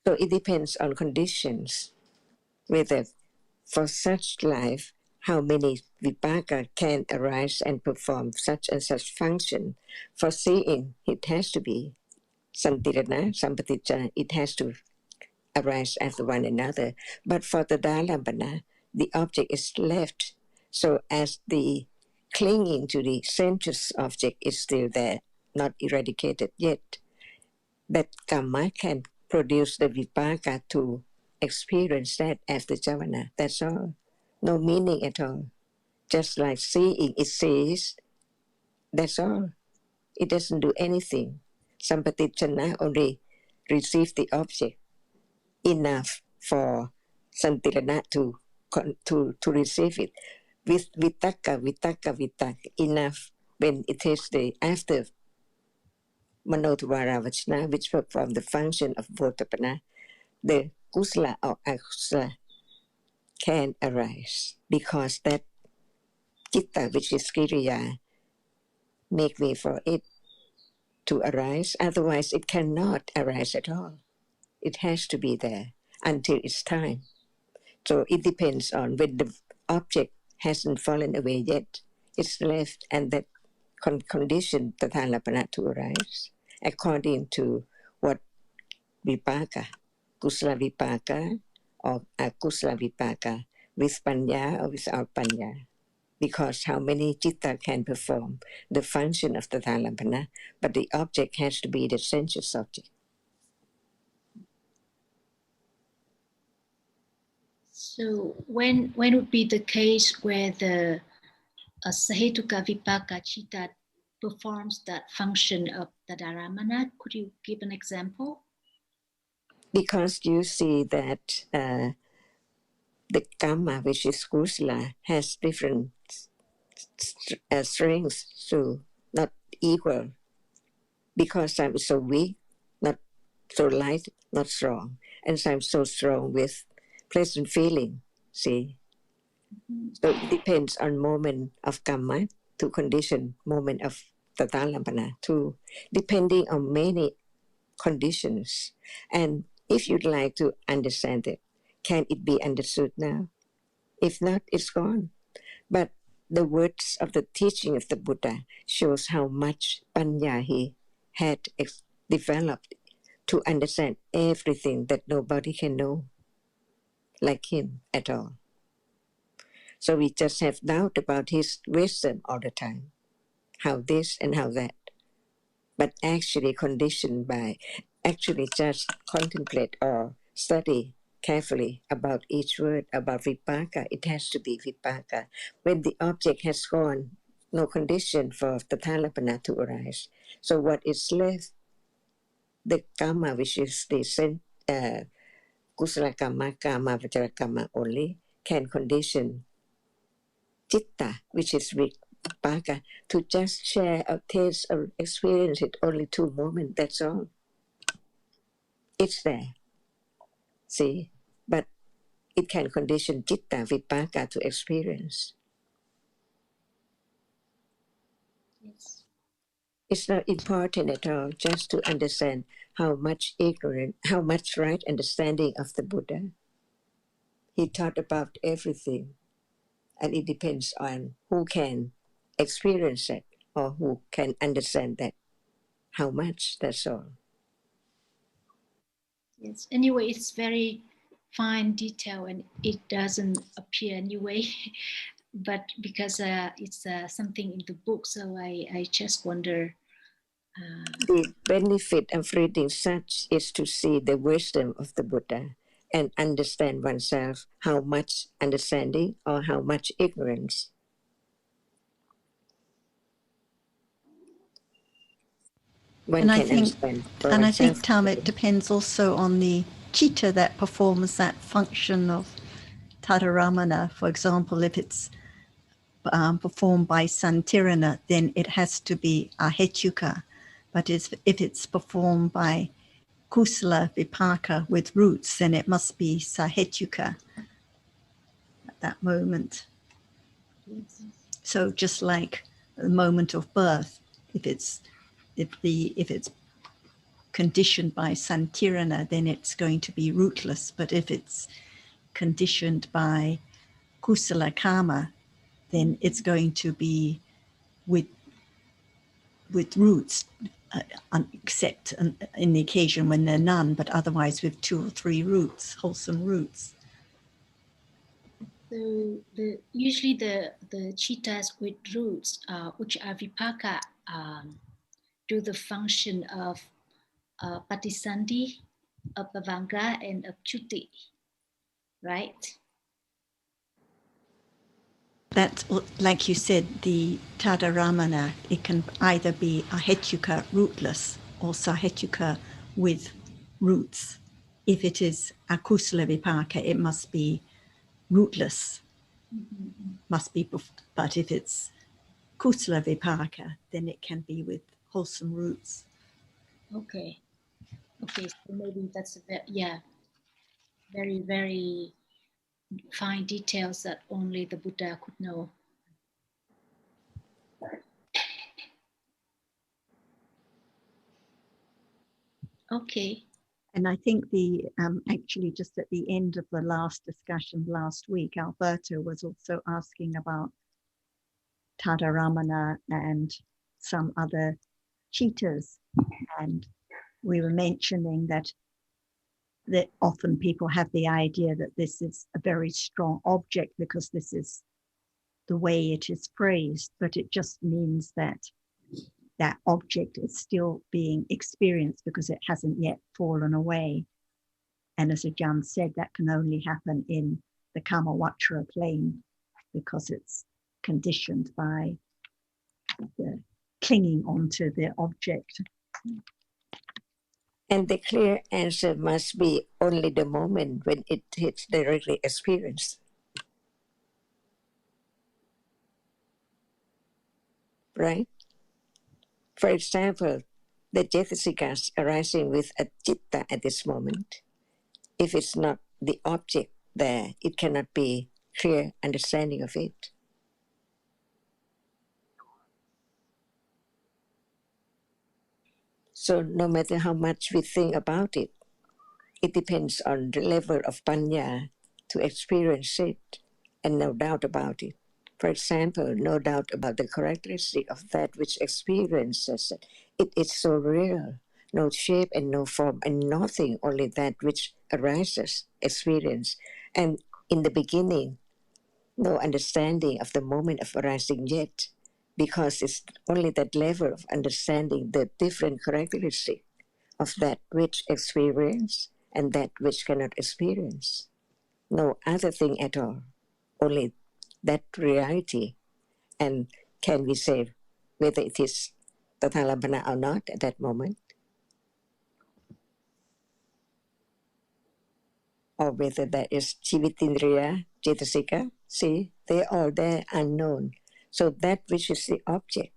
So it depends on conditions, whether for such life, how many vipaka can arise and perform such and such function. For seeing, it has to be santirana, sampatija, it has to arise after one another. But for the dalambana, the object is left. So as the clinging to the sensuous object is still there, not eradicated yet, that karma can produce the vipaka to experience that as the javana. That's all. No meaning at all. Just like seeing, it sees. That's all. It doesn't do anything. Sampatichana only receive the object enough for santirana to receive it. With vitaka enough when it is the after manotavara vachana, which perform the function of votapana, the kusala or akusala can arise because that citta, which is kiriya, make way for it to arise. Otherwise, it cannot arise at all. It has to be there until it's time. So it depends on when the object hasn't fallen away yet. It's left, and that condition tathālapana to arise according to what vipaka, kusala vipaka or akusala vipaka, with panya or without panya. Because how many citta can perform the function of the tathālapana, but the object has to be the sensuous object. So when would be the case where the sahetuka vipaka citta performs that function of tadaramana? Could you give an example? Because you see that the karma, which is kusala, has different strengths, so not equal. Because some is so weak, not so light, not strong, and sometimes so strong with pleasant feeling. See, so it depends on moment of karma to condition moment of Tathālampana too, depending on many conditions. And if you'd like to understand it, can it be understood now? If not, it's gone. But the words of the teaching of the Buddha shows how much panya he had developed to understand everything that nobody can know like him at all. So we just have doubt about his wisdom all the time, how this and how that. But actually conditioned by, actually just contemplate or study carefully about each word, about vipaka. It has to be vipaka. When the object has gone, no condition for the Tathālampana to arise. So what is left, the karma, which is the kusala karma, karma, vajra karma only, can condition citta, which is vipaka, to just share a taste or experience it only 2 moments, that's all. It's there, see? But it can condition citta, vipaka, to experience. Yes. It's not important at all just to understand how much right understanding of the Buddha. He taught about everything, and it depends on who can experience it or who can understand that. How much, that's all. Yes. Anyway, it's very fine detail and it doesn't appear anyway. But because it's something in the book, so I just wonder. The benefit of reading such is to see the wisdom of the Buddha and understand oneself, how much understanding or how much ignorance. One And I can think, understand for and I oneself. think, Tam, it depends also on the chitta that performs that function of Tadaramana. For example, if it's performed by Santirana, then it has to be ahetuka. But if it's performed by Kusala Vipaka with roots, then it must be sahetuka at that moment. Yes. So just like the moment of birth, if it's conditioned by Santirana, then it's going to be rootless. But if it's conditioned by Kusala Karma, then it's going to be with roots, except in the occasion when there are none, but otherwise with 2 or 3 roots, wholesome roots. So usually the chittas with roots, which are vipaka, do the function of patisandhi, of bhavanga, and of chuti, right? That's, like you said, the Tadaramana, it can either be ahetuka, rootless, or sahetuka with roots. If it is akusala vipaka, it must be rootless, must be, but if it's kusala vipaka, then it can be with wholesome roots. Okay. So maybe that's very, very fine details that only the Buddha could know. Okay. And I think actually just at the end of the last discussion last week, Alberto was also asking about Tadaramana and some other cheetahs. And we were mentioning that often people have the idea that this is a very strong object because this is the way it is phrased, but it just means that that object is still being experienced because it hasn't yet fallen away. And as Ajahn said, that can only happen in the Kamawatra plane because it's conditioned by the clinging onto the object. And the clear answer must be only the moment when it hits directly experienced. Right? For example, the Jetasikas arising with a citta at this moment, if it's not the object there, it cannot be clear understanding of it. So no matter how much we think about it, it depends on the level of panya to experience it, and no doubt about it. For example, no doubt about the characteristic of that which experiences it. It is so real, no shape and no form and nothing, only that which arises, experience. And in the beginning, no understanding of the moment of arising yet, because it's only that level of understanding the different characteristic of that which experience and that which cannot experience. No other thing at all, only that reality. And can we say whether it is Tathalamana or not at that moment? Or whether that is Jivitindriya, Cetasika? See, they are all there unknown. So that which is the object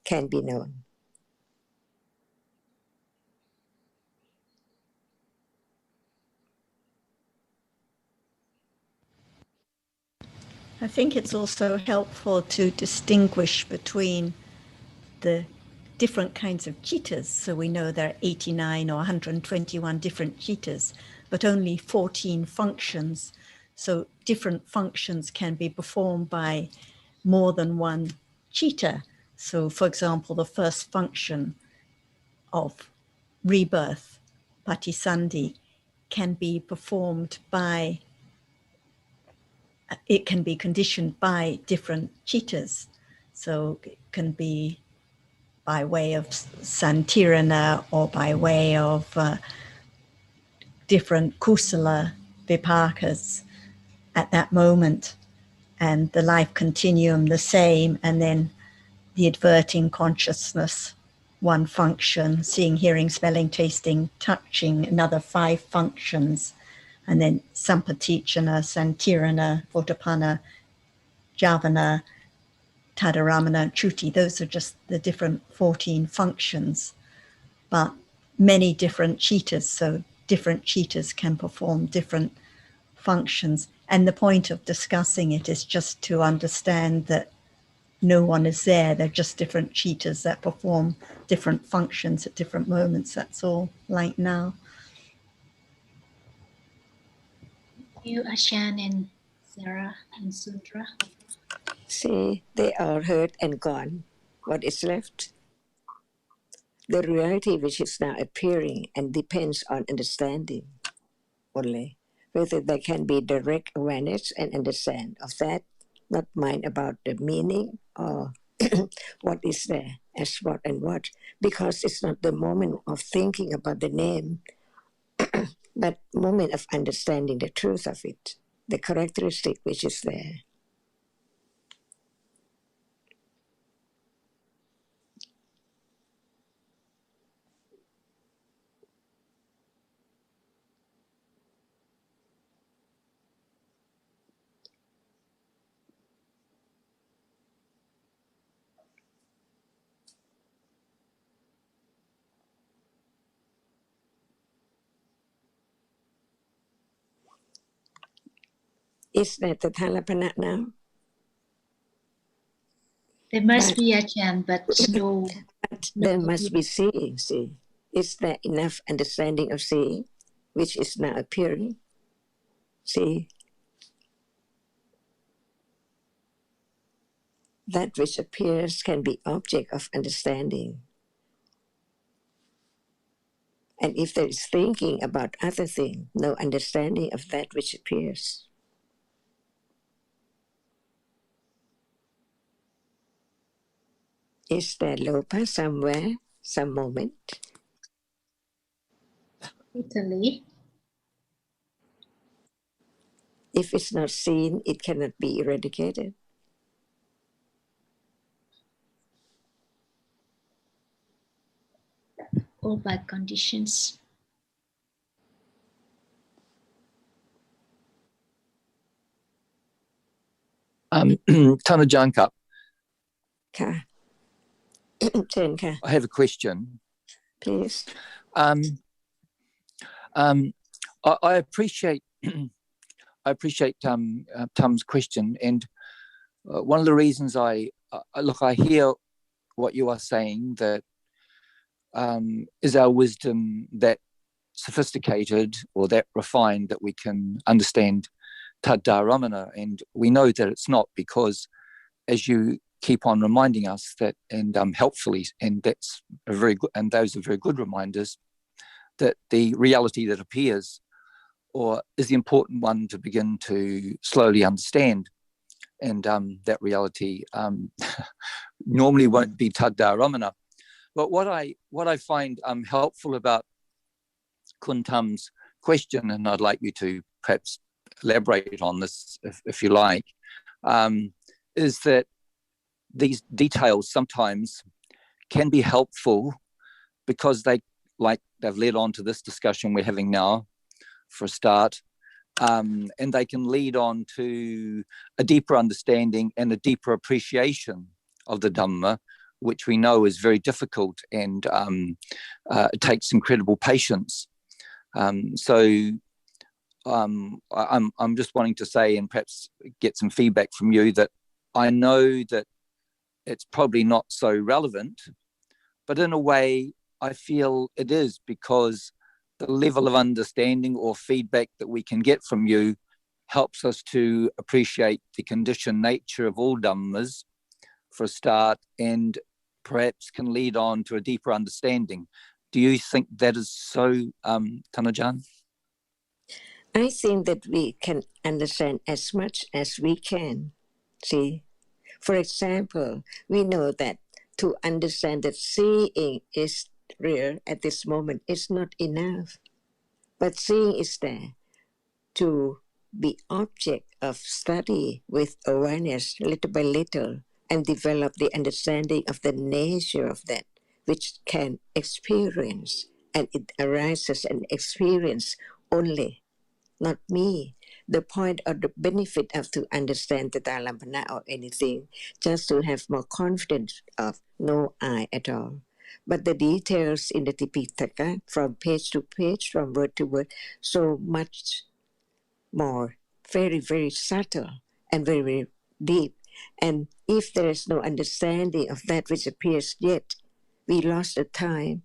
can be known. I think it's also helpful to distinguish between the different kinds of chittas. So we know there are 89 or 121 different chittas, but only 14 functions. So different functions can be performed by more than one citta. So for example, the first function of rebirth, patisandhi, can be performed by, it can be conditioned by different chittas. So it can be by way of santirana or by way of different kusala vipakas at that moment, and the life continuum the same, and then the adverting consciousness, one function, seeing, hearing, smelling, tasting, touching, another 5 functions, and then sampatichana, santirana, votapana, javana, tadaramana, chuti. Those are just the different 14 functions, but many different chittas, so different chittas can perform different functions. And the point of discussing it is just to understand that no one is there. They're just different chittas that perform different functions at different moments. That's all, like now. Thank you, Ajahn and Sarah and Sundra. See, they are heard and gone. What is left? The reality which is now appearing and depends on understanding only. Whether there can be direct awareness and understand of that, not mind about the meaning or what is there as what and what, because it's not the moment of thinking about the name, but moment of understanding the truth of it, the characteristic which is there. Is that the Thalapana now? There must But- be Ajahn, but no. But there must be seeing, see. Is there enough understanding of seeing, which is now appearing? See, that which appears can be object of understanding. And if there is thinking about other thing, no understanding of that which appears. Is there lopa somewhere, some moment? Totally. If it's not seen, it cannot be eradicated. All bad conditions. Tanajanka, ค่ะ เชิญค่ะ I have a question. please. I appreciate Tom's question, and one of the reasons I hear what you are saying, that is our wisdom that sophisticated or that refined that we can understand Intl.Dhamma, and we know that it's not, because as you keep on reminding us that, and helpfully, and that's a very good, and those are very good reminders, that the reality that appears or is the important one to begin to slowly understand, and that reality normally won't be Intl.Dhamma. But what I find helpful about Kuntam's question, and I'd like you to perhaps elaborate on this if you like, is that these details sometimes can be helpful because they've led on to this discussion we're having now for a start, and they can lead on to a deeper understanding and a deeper appreciation of the Dhamma, which we know is very difficult, and it takes incredible patience. So I'm just wanting to say, and perhaps get some feedback from you, that I know that it's probably not so relevant, but in a way I feel it is, because the level of understanding or feedback that we can get from you helps us to appreciate the conditioned nature of all Dhammas for a start, and perhaps can lead on to a deeper understanding. Do you think that is so, Tanajan? I think that we can understand as much as we can. See, for example, we know that to understand that seeing is real at this moment is not enough. But seeing is there to be object of study with awareness little by little, and develop the understanding of the nature of that which can experience, and it arises and experience only, not me. The point or the benefit of to understand the Dhamma or anything, just to have more confidence of no I at all. But the details in the Tipitaka, from page to page, from word to word, so much more, very, very subtle and very, very deep. And if there is no understanding of that which appears yet, we lost the time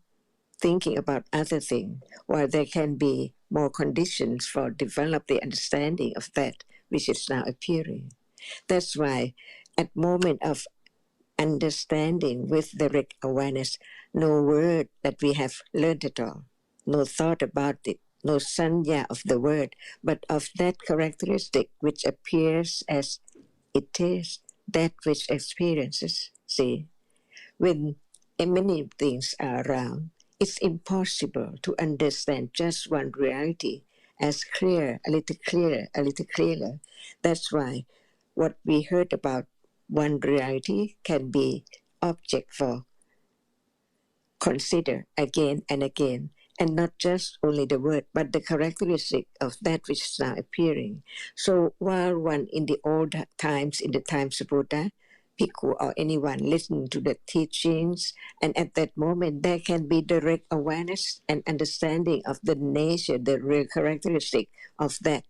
thinking about other things, while there can be more conditions for develop the understanding of that which is now appearing. That's why at moment of understanding with direct awareness, no word that we have learned at all, no thought about it, no sanya of the word, but of that characteristic which appears as it is, that which experiences. See, when many things are around, it's impossible to understand just one reality as clear, a little clearer, a little clearer. That's why what we heard about one reality can be object for consider again and again, and not just only the word, but the characteristic of that which is now appearing. So while one in the old times, in the times of Buddha, Bhikkhu or anyone listening to the teachings, and at that moment there can be direct awareness and understanding of the nature, the real characteristic of that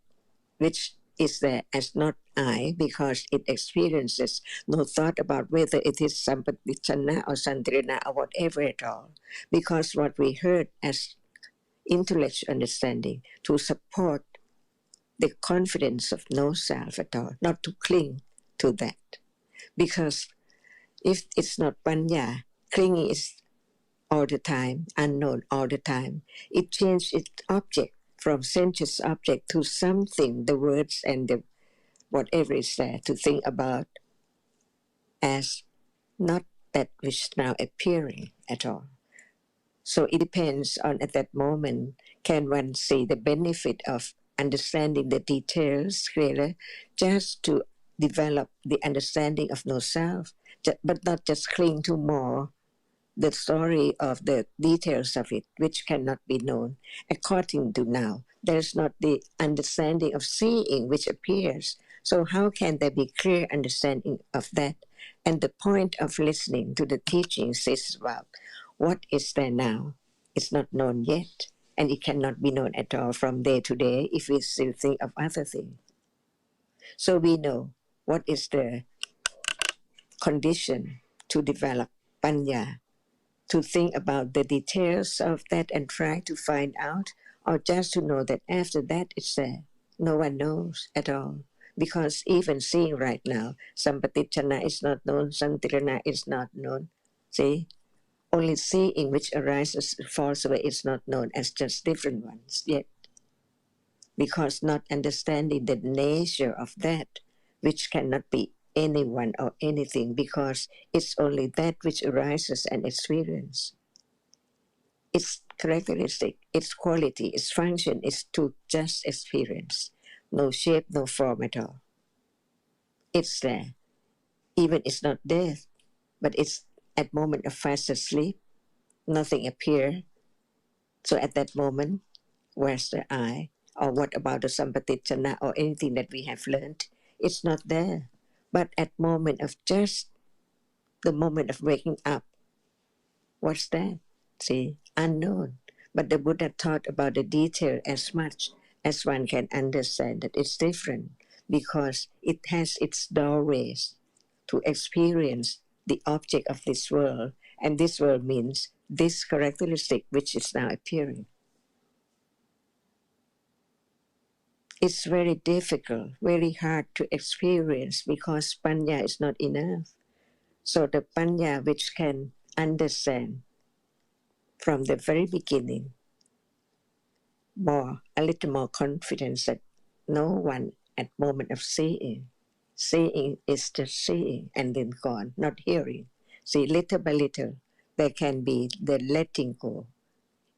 which is there as not I, because it experiences no thought about whether it is Sampatichana or Santirana or whatever at all. Because what we heard as intellectual understanding to support the confidence of no self at all, not to cling to that. Because if it's not panya, clinging is all the time, unknown all the time. It changes its object from sensuous object to something, the words and the whatever is there to think about as not that which is now appearing at all. So it depends on at that moment, can one see the benefit of understanding the details clearly, just to develop the understanding of no self, but not just cling to more the story of the details of it, which cannot be known. According to now, there's not the understanding of seeing which appears. So how can there be clear understanding of that? And the point of listening to the teachings is about what is there now, It's not known yet, and it cannot be known at all from day to day if we still think of other things. So we know what is the condition to develop panya, to think about the details of that and try to find out, or just to know that after that it's there. No one knows at all. Because even seeing right now, Sampatichana is not known, Santirana is not known. See? Only seeing which arises, falls away, is not known as just different ones yet. Because not understanding the nature of that, which cannot be anyone or anything, because it's only that which arises and experience. Its characteristic, its quality, its function is to just experience. No shape, no form at all. It's there. Even it's not death, but it's at moment of fast asleep, nothing appears. So at that moment, where's the I? Or what about the Sampatichana or anything that we have learned? It's not there. But at moment of just the moment of waking up, what's that? See, unknown. But the Buddha taught about the detail as much as one can understand that it's different because it has its doorways to experience the object of this world. And this world means this characteristic which is now appearing. It's very difficult, very hard to experience because panya is not enough. So the panya which can understand from the very beginning, a little more confidence that no one at moment of seeing is just seeing and then gone, not hearing. See, little by little, there can be the letting go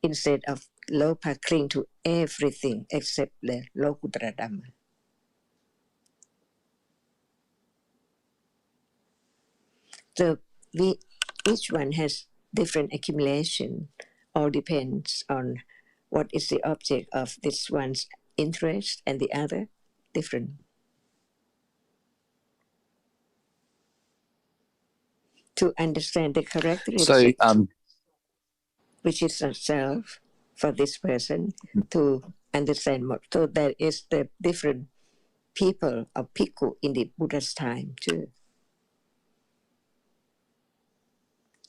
instead of lopa cling to everything except the Intl.Dhamma. So each one has different accumulation, all depends on what is the object of this one's interest and the other different. To understand the characteristic, which is not self for this person, to understand more. So there is the different people of Bhikkhu in the Buddha's time too.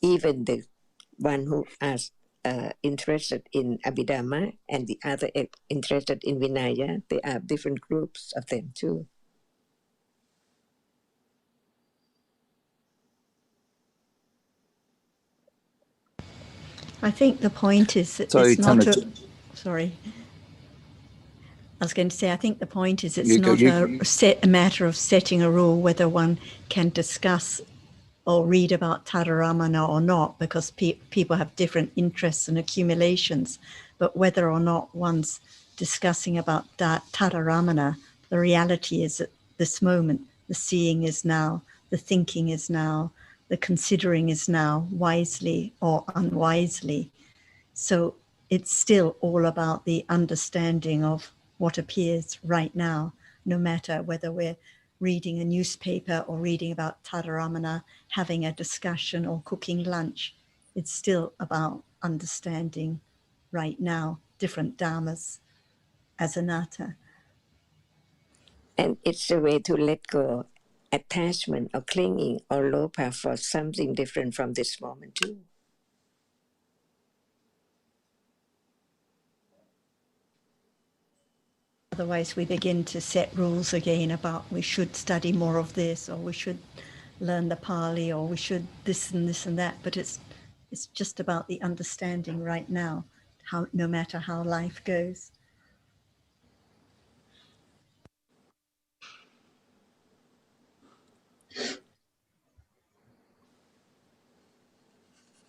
Even the one who is interested in Abhidhamma and the other interested in Vinaya, there are different groups of them too. I think the point is that it's not a... Sorry. I was going to say, I think the point is it's not a matter of setting a rule whether one can discuss or read about Tadaramana or not, because people have different interests and accumulations. But whether or not one's discussing about Tadaramana, the reality is at this moment, the seeing is now, the thinking is now, the considering is now, wisely or unwisely. So it's still all about the understanding of what appears right now, no matter whether we're reading a newspaper or reading about Tadaramana, having a discussion or cooking lunch. It's still about understanding right now different dharmas as anatta. And it's a way to let go attachment or clinging or lopa for something different from this moment too. Otherwise we begin to set rules again about we should study more of this, or we should learn the Pali, or we should this and this and that. But it's just about the understanding right now, how no matter how life goes.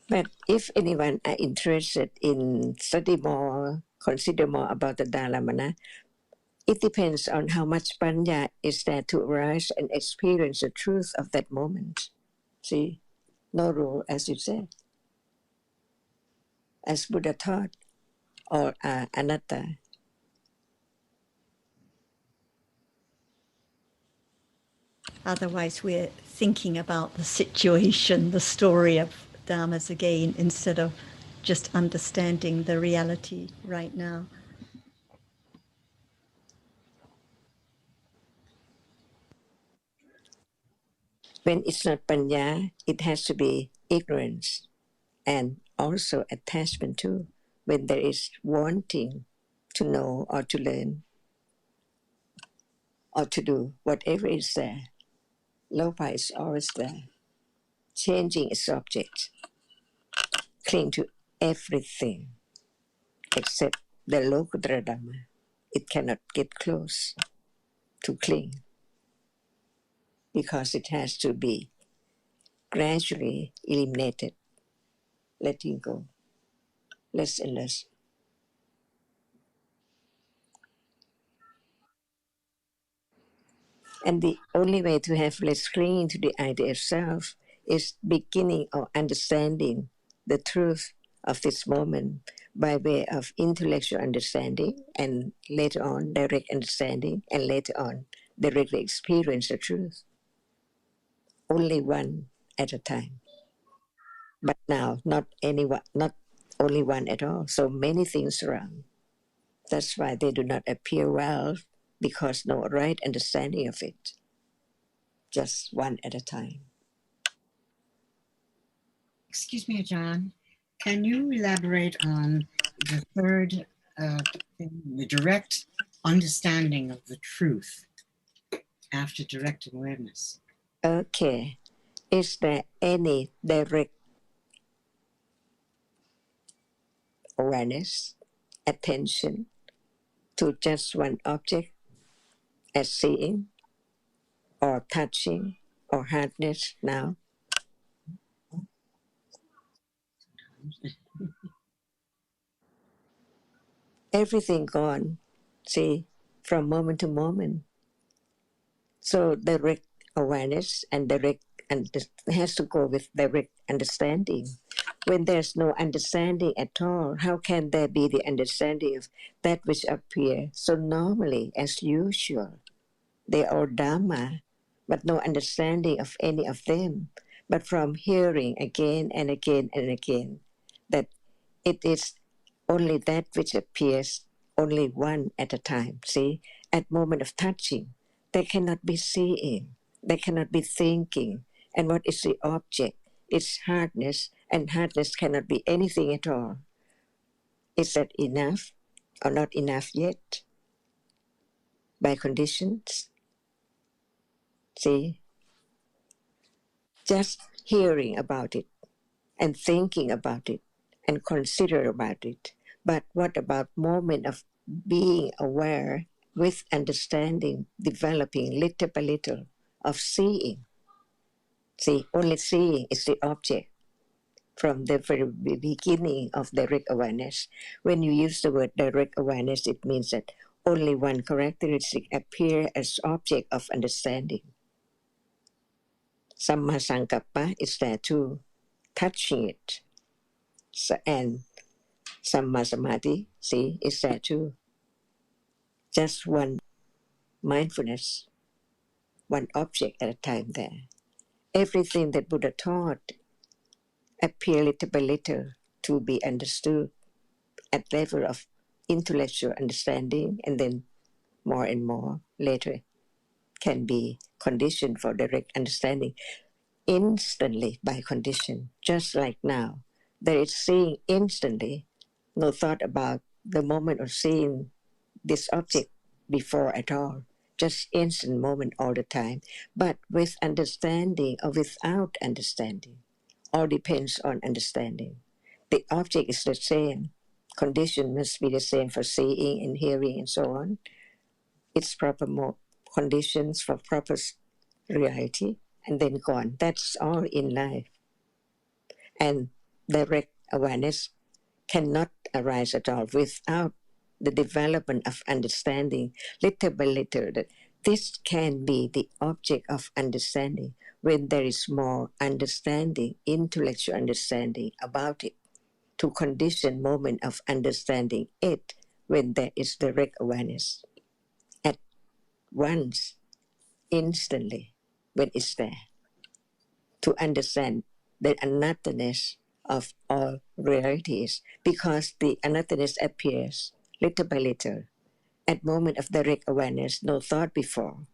But if anyone are interested in study more, consider more about the Dharamana, it depends on how much panya is there to arise and experience the truth of that moment. See, no rule, as you said, as Buddha taught, or anatta. Otherwise we're thinking about the situation, the story of dharmas again, instead of just understanding the reality right now. When it's not panya, it has to be ignorance and also attachment too. When there is wanting to know or to learn or to do whatever is there, lopa is always there, changing its object, cling to everything except the Lokutara-Dhamma. It cannot get close to cling because it has to be gradually eliminated, letting go, less and less. And the only way to have less clinging to the idea of self is beginning or understanding the truth of this moment by way of intellectual understanding and later on direct understanding and later on directly experience the truth. Only one at a time. But now not only one at all, so many things around. That's why they do not appear well, because no right understanding of it. Just one at a time. Excuse me, Ajahn. Can you elaborate on the third thing, the direct understanding of the truth after direct awareness? Okay. Is there any direct awareness, attention to just one object as seeing or touching or hardness now? Everything gone, see, from moment to moment. So direct awareness and has to go with direct understanding. When there's no understanding at all, how can there be the understanding of that which appears so normally as usual? They are Dhamma, but no understanding of any of them. But from hearing again and again and again that it is only that which appears only one at a time. See, at moment of touching, there cannot be seeing, there cannot be thinking. And what is the object? It's hardness, and hardness cannot be anything at all. Is that enough or not enough yet? By conditions? See, just hearing about it and thinking about it and consider about it. But what about moment of being aware with understanding, developing little by little of seeing? See, only seeing is the object from the very beginning of direct awareness. When you use the word direct awareness, it means that only one characteristic appears as object of understanding. Samma Sankappa is there too, touching it. And Samma Samadhi, see, is there too. Just one mindfulness, one object at a time there. Everything that Buddha taught appear little by little to be understood at level of intellectual understanding, and then more and more later can be conditioned for direct understanding instantly by condition, just like now. There is seeing instantly, no thought about the moment of seeing this object before at all, just instant moment all the time, but with understanding or without understanding. All depends on understanding. The object is the same. Condition must be the same for seeing and hearing and so on. It's proper conditions for proper reality, and then gone. That's all in life. And direct awareness cannot arise at all without the development of understanding, little by little, that this can be the object of understanding when there is more understanding, intellectual understanding about it, to condition moment of understanding it when there is direct awareness. At once, instantly, when it's there, to understand the unnothingness of all realities, because the another's appears little by little. At moment of direct awareness, no thought before.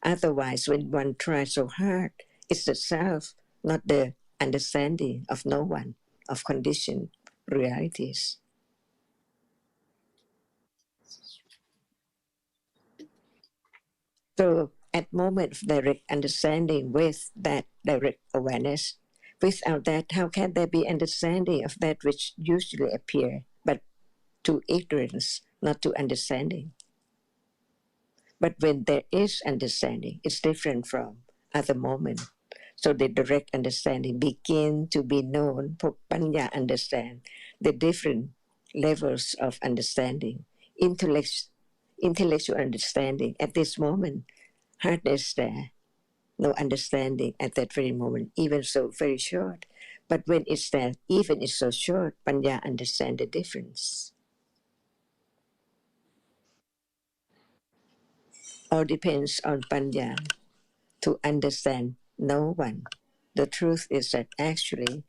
Otherwise, when one tries so hard, it's the self, not the understanding of no one, of conditioned realities. So at moment of direct understanding with that direct awareness, without that, how can there be understanding of that which usually appear, but to ignorance, not to understanding? But when there is understanding, it's different from other moment. So the direct understanding begin to be known, for Panya understand the different levels of understanding. Intellectual understanding at this moment, hardness there, no understanding at that very moment, even so very short. But when it's there, even it's so short, Panya understand the difference. All depends on Panya to understand no one. The truth is that actually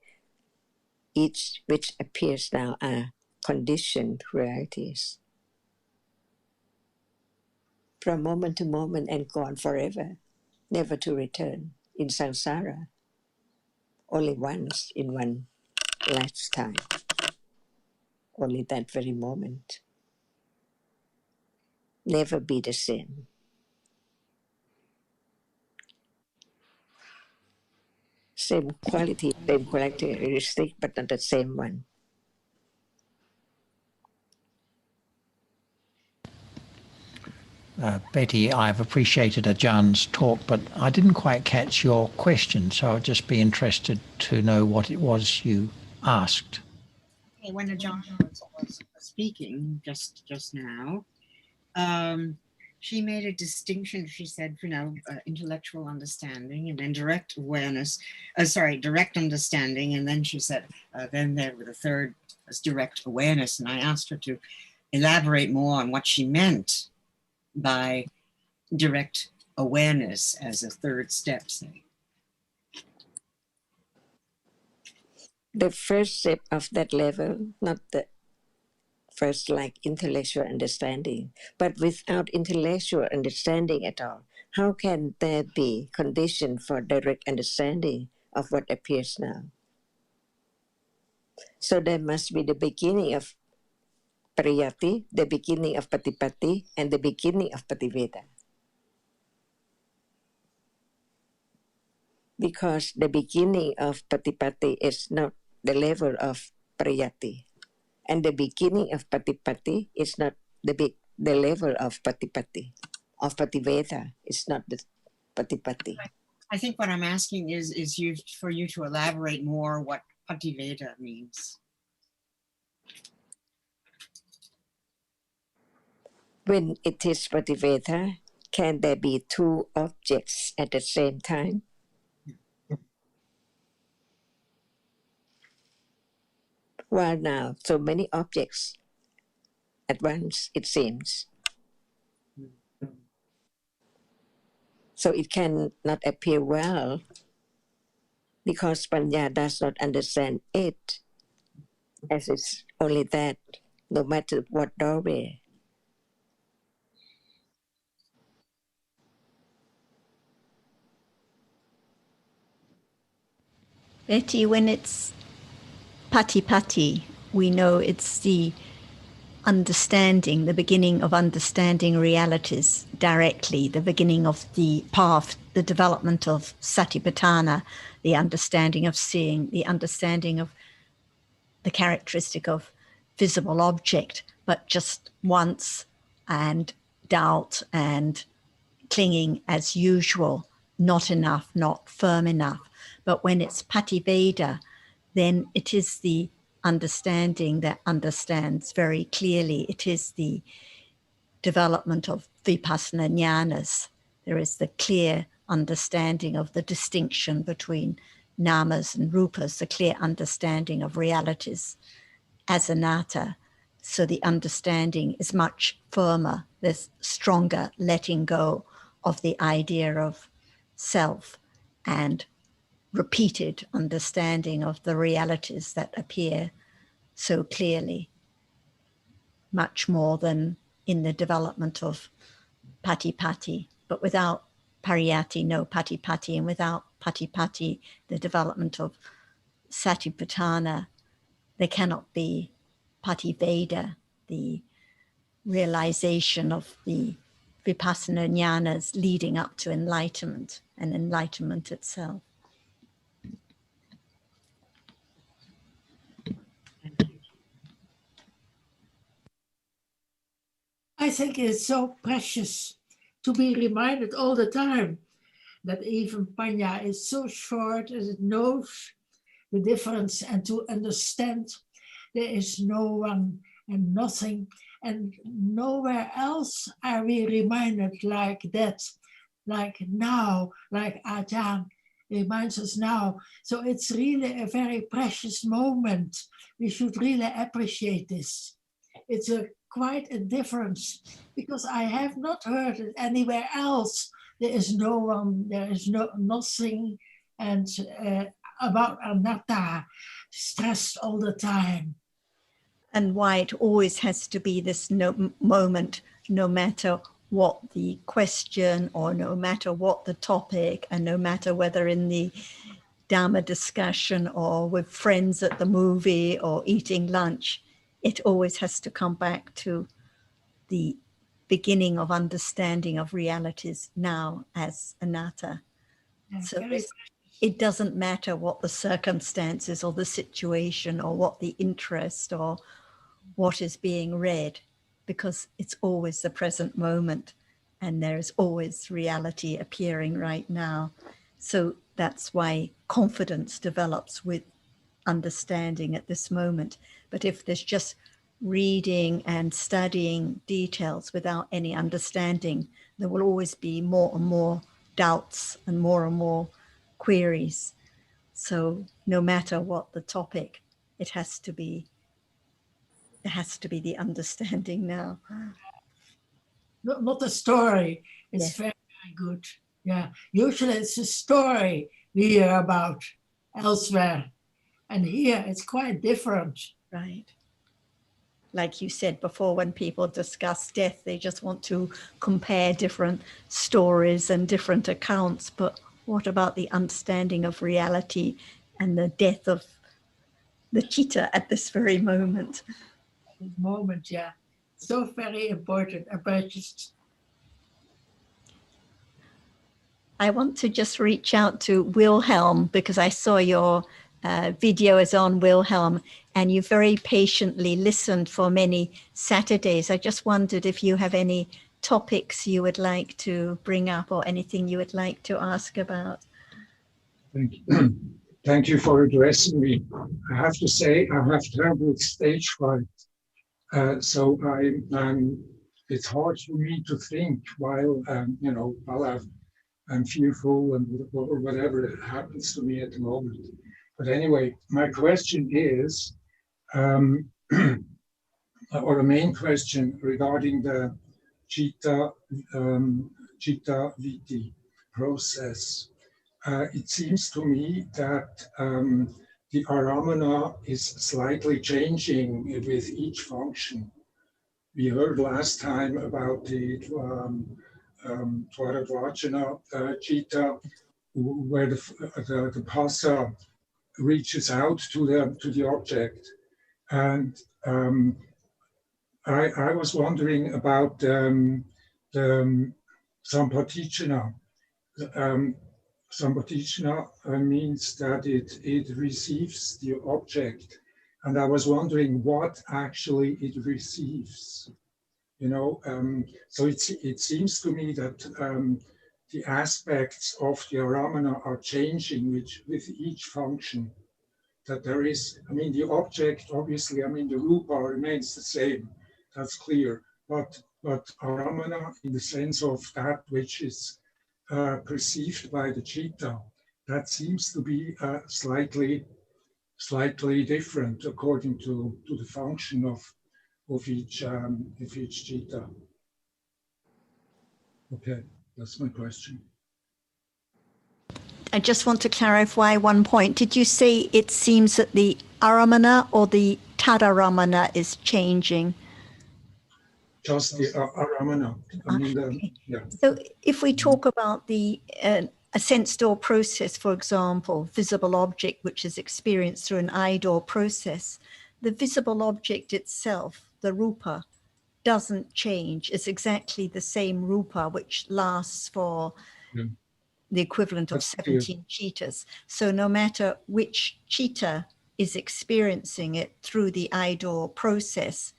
each which appears now are conditioned realities. From moment to moment and gone forever, never to return in samsara. Only once in one lifetime. Only that very moment. Never be the same. Same quality, same characteristic, but not the same one. Betty, I've appreciated Ajahn talk, but I didn't quite catch your question, so I'd just be interested to know what it was you asked. Okay, when Ajahn was speaking just now, she made a distinction. She said, intellectual understanding and then direct awareness, direct understanding. And then she said, then there were the third was direct awareness. And I asked her to elaborate more on what she meant by direct awareness as a third step, say. The first step of that level, not the first like intellectual understanding, but without intellectual understanding at all, how can there be condition for direct understanding of what appears now? So there must be the beginning of pariyati, the beginning of patipati, and the beginning of pativeda. Because the beginning of patipati is not the level of pariyati, and the beginning of patipati is not the level of patipati, of pativeda. It's not the patipati. I think what I'm asking is for you to elaborate more what pativeda means. When it is pativeda, can there be two objects at the same time? Well, now, so many objects at once, it seems. So it cannot appear well because Panya does not understand it as it's only that, no matter what doorway. Betty, when it's pati, we know it's the understanding, the beginning of understanding realities directly, the beginning of the path, the development of satipatthana, the understanding of seeing, the understanding of the characteristic of visible object, but just once, and doubt and clinging as usual, not enough, not firm enough. But when it's pativeda, then it is the understanding that understands very clearly. It is the development of vipassana jnanas. There is the clear understanding of the distinction between namas and rupas, the clear understanding of realities as anatta. So the understanding is much firmer. There's stronger letting go of the idea of self and repeated understanding of the realities that appear so clearly, much more than in the development of Patipati. But without Pariyati, no Patipati, and without Patipati, the development of Satipatthana, there cannot be Pativeda, the realization of the Vipassana jnanas leading up to enlightenment and enlightenment itself. I think it's so precious to be reminded all the time that even Panya is so short as it knows the difference, and to understand there is no one and nothing, and nowhere else are we reminded like that, like now, like Ajahn reminds us now. So it's really a very precious moment. We should really appreciate this. It's quite a difference, because I have not heard it anywhere else. There is no one, there is nothing, and about anatta stressed all the time. And why it always has to be this moment, no matter what the question or no matter what the topic, and no matter whether in the Dhamma discussion or with friends at the movie or eating lunch, it always has to come back to the beginning of understanding of realities now as anatta. Yeah, So very it doesn't matter what the circumstances or the situation or what the interest or what is being read, because it's always the present moment and there's always reality appearing right now. So that's why confidence develops with understanding at this moment. But if there's just reading and studying details without any understanding, there will always be more and more doubts and more queries. So no matter what the topic, it has to be the understanding now. not a story. It's Yes. very, very good. Yeah, usually it's a story we hear about elsewhere, and here it's quite different. Right. Like you said before, when people discuss death, they just want to compare different stories and different accounts. But what about the understanding of reality and the death of the cheetah at this very moment? This moment, yeah, so very important. I want to just reach out to Wilhelm, because I saw your video is on Wilhelm, and you very patiently listened for many Saturdays. I just wondered if you have any topics you would like to bring up or anything you would like to ask about. Thank you. Thank you for addressing me. I have to say I have terrible stage fright. So it's hard for me to think while I'm fearful and whatever happens to me at the moment. But anyway, my question is, or a main question regarding the Citta Viti process. It seems to me that the aramana is slightly changing with each function. We heard last time about the Tvaradvajana Citta, where the Pasa reaches out to the object. And I was wondering about the Sampatijana. Sampatijana means that it receives the object. And I was wondering what actually it receives. So it seems to me that the aspects of the aramana are changing with each function. That there is, the object, obviously, the rupa remains the same, that's clear. But aramana, in the sense of that which is perceived by the citta, that seems to be slightly different according to the function of each citta. Okay, that's my question. I just want to clarify one point. Did you say it seems that the aramana or the tadaramana is changing? Just the aramana. I mean, Okay. yeah. So if we talk about the a sense door process, for example, visible object, which is experienced through an eye door process, the visible object itself, the rupa, doesn't change. It's exactly the same rupa, which lasts for the equivalent of 17 cheetahs. So no matter which cheetah is experiencing it through the eye door process,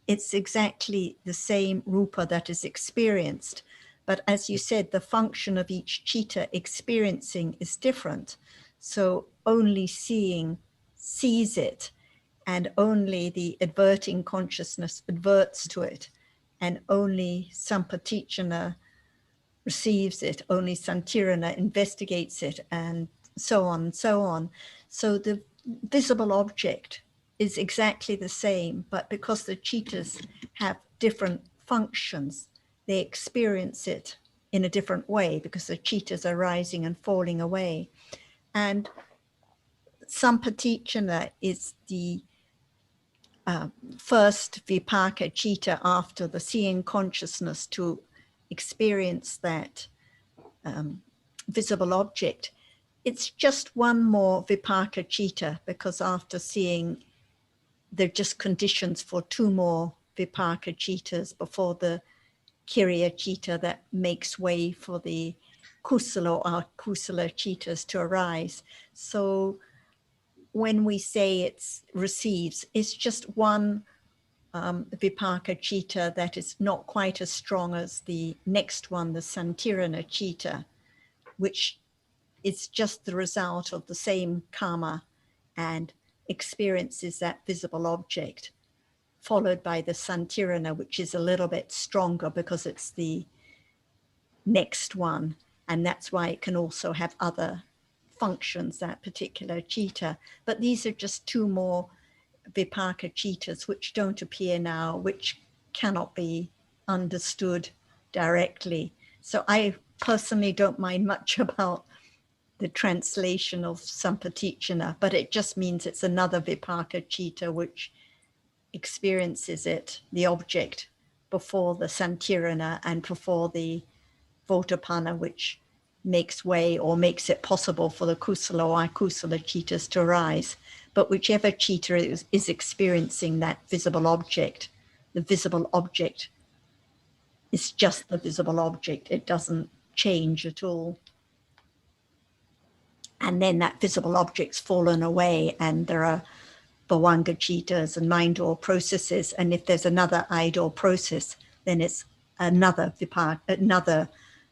it's exactly the same rupa that is experienced. But as you said, the function of each cheetah experiencing is different. So only seeing sees it, and only the adverting consciousness adverts to it, and only sampatichana receives it, only santirana investigates it, and so on and so on. So the visible object is exactly the same, but because the cheetahs have different functions, they experience it in a different way because the cheetahs are rising and falling away. And sampatichana is the first vipaka cheetah after the seeing consciousness to experience that visible object. It's just one more vipaka cheetah because after seeing, they're just conditions for two more vipaka cheetahs before the kiriya cheetah that makes way for the kusala or akusala cheetahs to arise. So when we say it's receives, it's just one vipaka cheetah that is not quite as strong as the next one, the santirana cheetah, which is just the result of the same karma and experiences that visible object, followed by the santirana, which is a little bit stronger because it's the next one. And that's why it can also have other functions, that particular cheetah. But these are just two more vipaka cheetahs which don't appear now, which cannot be understood directly. So I personally don't mind much about the translation of sampatichana, but it just means it's another vipaka cheetah which experiences it, the object, before the santirana and before the votapana, which makes way or makes it possible for the kusala or akusala cheetahs to arise. But whichever cheetah is experiencing that visible object, the visible object is just the visible object. It doesn't change at all. And then that visible object's fallen away and there are bhavanga cheetahs and mind door processes. And if there's another eye door process, then it's another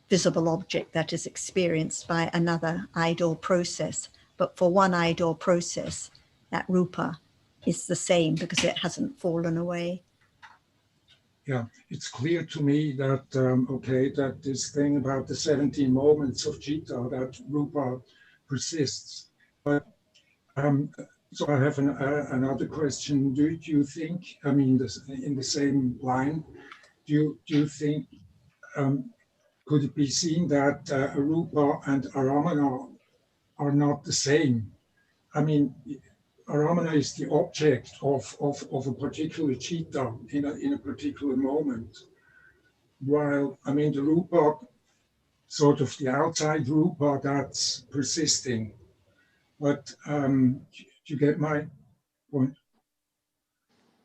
visible object that is experienced by another eye door process. But for one eye door process, that rupa is the same because it hasn't fallen away. Yeah, it's clear to me that, okay, that this thing about the 17 moments of Citta, that rupa persists. But so I have another question. Do you think, I mean, in the same line, do you think, could it be seen that rupa and aramana are not the same? I mean, aramana is the object of a particular citta in a particular moment. While, I mean, the rupa, sort of the outside rupa that's persisting. But do you get my point?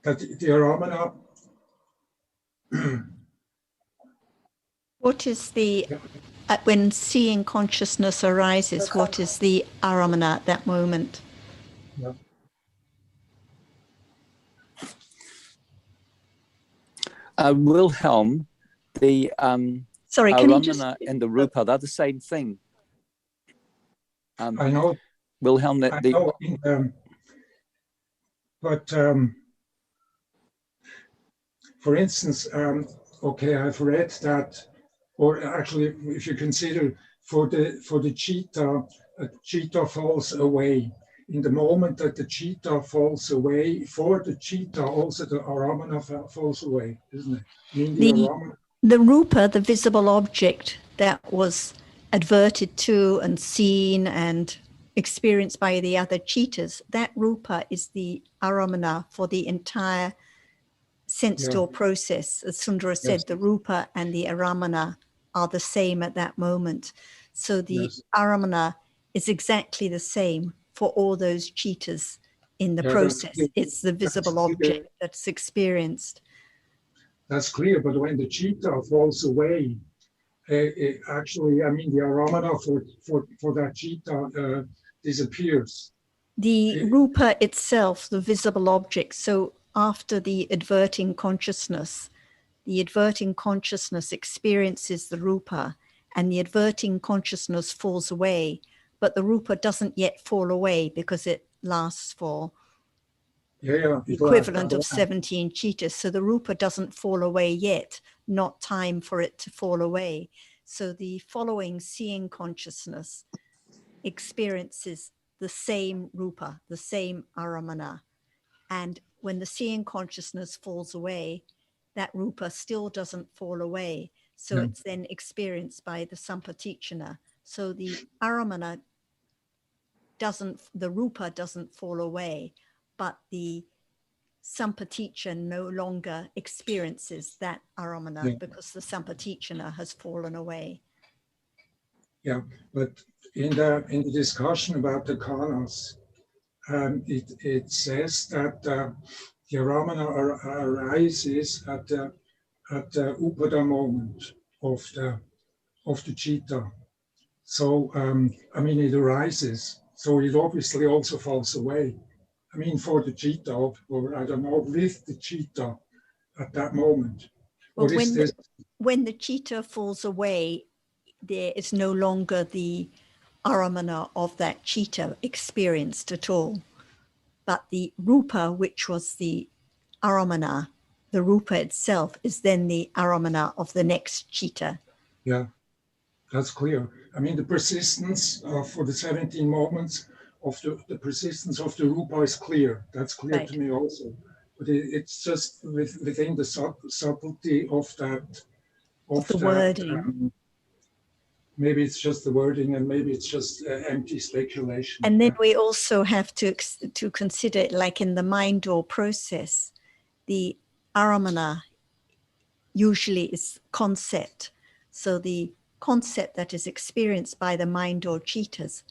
That the aramana. What is the, when seeing consciousness arises, what is the aramana at that moment? Yeah. Wilhelm, the Sorry, can you just... aramana and the rupa, they're the same thing. I know. Wilhelm, that I know, but for instance, okay, I've read that, or actually, if you consider for the citta, a citta falls away. In the moment that the citta falls away, for the citta, also the aramana falls away, isn't it? I mean, the rupa, the visible object that was adverted to and seen and experienced by the other citas, that rupa is the aramana for the entire sense door process. As Sundara said, the rupa and the aramana are the same at that moment. So the aramana is exactly the same for all those citas in the process. It's the visible object that's experienced. That's clear, but when the citta falls away, actually, I mean, the aramana for that citta disappears. The rupa itself, the visible object, so after the adverting consciousness experiences the rupa, and the adverting consciousness falls away, but the rupa doesn't yet fall away because it lasts for the equivalent of 17 citas. So the rupa doesn't fall away yet, not time for it to fall away. So the following seeing consciousness experiences the same rupa, the same aramana. And when the seeing consciousness falls away, that rupa still doesn't fall away. So it's then experienced by the sampatichana. So the aramana the rupa doesn't fall away, but the sampatichana no longer experiences that aramana because the sampatichana has fallen away. Yeah, but in the discussion about the khanas, it says that the aramana arises at the upada moment of the citta. So I mean, it arises, so it obviously also falls away. I mean, for the citta, or I don't know, with the citta at that moment. Well, when the citta falls away, there is no longer the aramana of that citta experienced at all. But the rupa, which was the aramana, the rupa itself is then the aramana of the next citta. Yeah, that's clear. I mean, the persistence for the 17 moments of the persistence of the rupa is clear. That's clear to me also. But it's just within the subtlety of that. Of the wording. Maybe it's just the wording, and maybe it's just empty speculation. And then we also have to consider, like in the mind door process, the aramana usually is concept. So the concept that is experienced by the mind or cittas,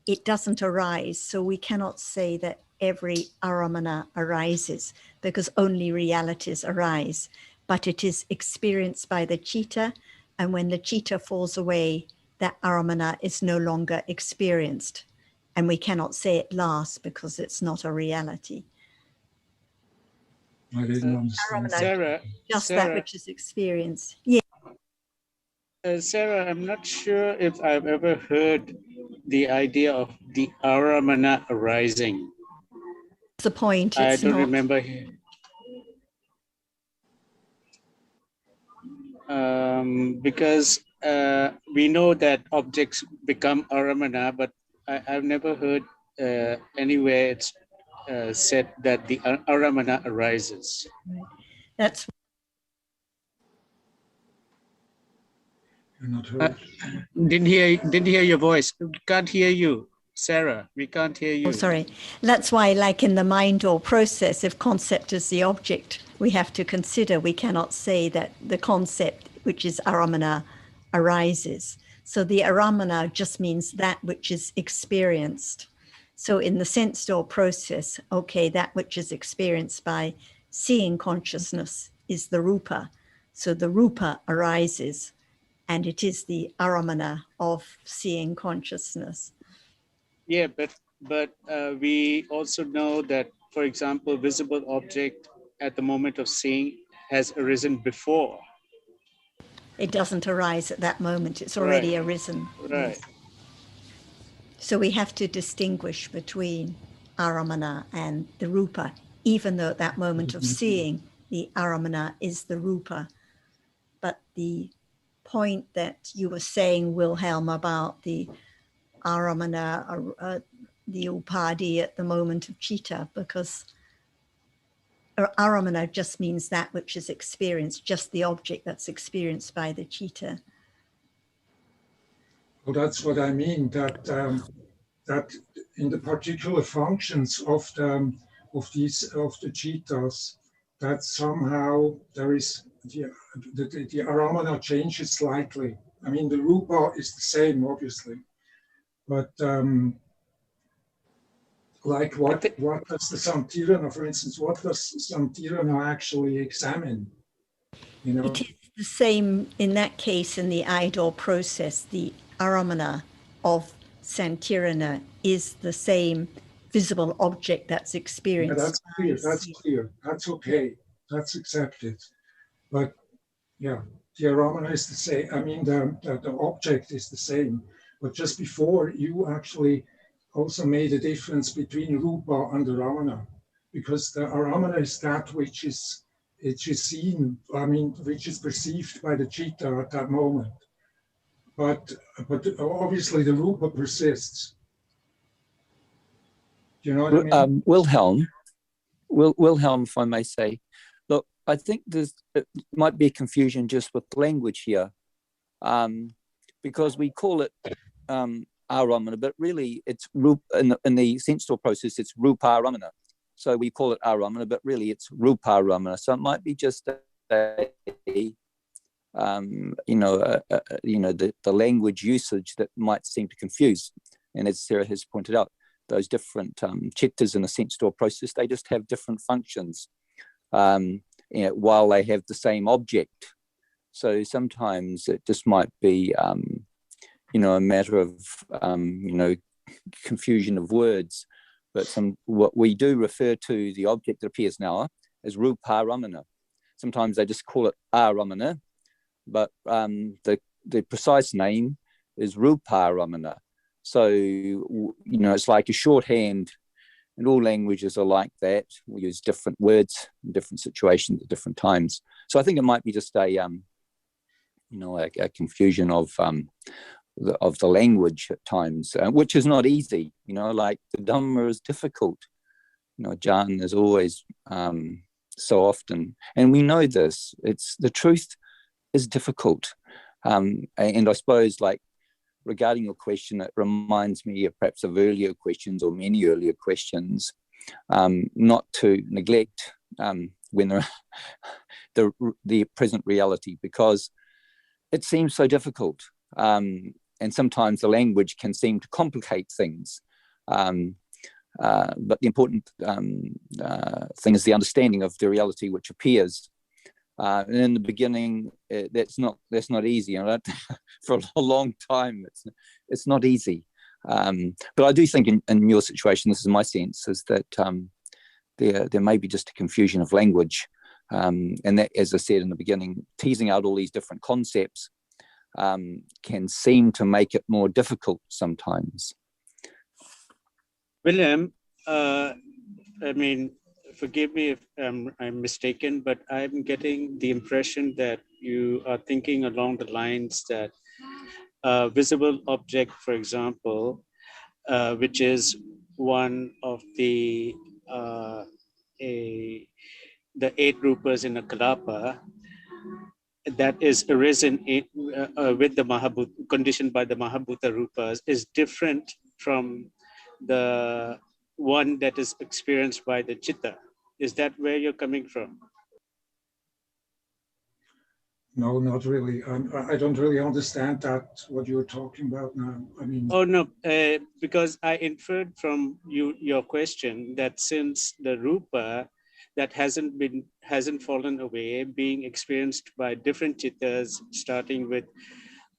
it doesn't arise. So we cannot say that every aramana arises because only realities arise, but it is experienced by the citta. And when the citta falls away, that aramana is no longer experienced. And we cannot say it lasts because it's not a reality. I didn't understand. Sarah, that which is experienced. Yeah. Sarah, I'm not sure if I've ever heard the idea of the aramana arising. The point. I don't remember. Because we know that objects become aramana, but I've never heard anywhere it's said that the aramana arises. That's You're not heard. Didn't hear your voice. Can't hear you, Sarah. We can't hear you. Oh, sorry. That's why, like in the mind or process, if concept is the object, we have to consider. We cannot say that the concept, which is aramana, arises. So the aramana just means that which is experienced. So in the sense door process, okay, that which is experienced by seeing consciousness is the rupa. So the rupa arises, and it is the aramana of seeing consciousness. Yeah, but we also know that, for example, visible object at the moment of seeing has arisen before. It doesn't arise at that moment. It's already arisen. Right. Yes. So we have to distinguish between aramana and the rupa, even though at that moment of seeing, the aramana is the rupa. But the point that you were saying, Wilhelm, about the aramana, the upadi at the moment of citta, because aramana just means that which is experienced, just the object that's experienced by the citta. So that's what I mean, that that in the particular functions of the citas, that somehow there is the aramana changes slightly. I mean, the rupa is the same, obviously, but like what does the Samtirana, for instance, what does Samtirana actually examine? You know, it is the same in that case in the idol process. The aramana of Santirana is the same visible object that's experienced. Yeah, that's clear. That's clear. That's okay. That's accepted. But yeah, the aramana is the same. I mean, the object is the same. But just before, you actually also made a difference between rupa and aramana, because the aramana is that which is seen. I mean, which is perceived by the citta at that moment. But obviously, the rupa persists. Do you know what I mean? Wilhelm, if I may say, look, I think it might be a confusion just with language here, because we call it aramana, but really it's in the sense thought process, it's rupa aramana. So we call it aramana, but really it's rupa aramana. So it might be just the language usage that might seem to confuse. And as Sarah has pointed out, those different chittas in the sense door process, they just have different functions while they have the same object. So sometimes it just might be, a matter of, confusion of words. But what we do refer to the object that appears now as rupa aramana. Sometimes they just call it aramana, but the precise name is rupa aramana. So, it's like a shorthand, and all languages are like that. We use different words in different situations at different times. So I think it might be just a confusion of the language at times, which is not easy. Like the Dhamma is difficult. Ajahn is always so often, and we know this. The truth is difficult, and I suppose like, regarding your question, it reminds me of perhaps of earlier questions or many earlier questions, not to neglect when the present reality, because it seems so difficult. And sometimes the language can seem to complicate things. But the important thing is the understanding of the reality which appears. And in the beginning, that's not easy. For a long time, it's not easy. But I do think in your situation, this is my sense, is that there may be just a confusion of language, and that, as I said in the beginning, teasing out all these different concepts can seem to make it more difficult sometimes. William, forgive me if I'm mistaken, but I'm getting the impression that you are thinking along the lines that visible object, for example, which is one of the 8 rupas in a kalapa, that is arisen with the Mahabhuta, conditioned by the Mahabhuta rupas, is different from the one that is experienced by the citta. Is that where you're coming from? No, not really. I don't really understand what you're talking about now. Oh no, because I inferred from your question that since the rupa that hasn't fallen away, being experienced by different chittas, starting with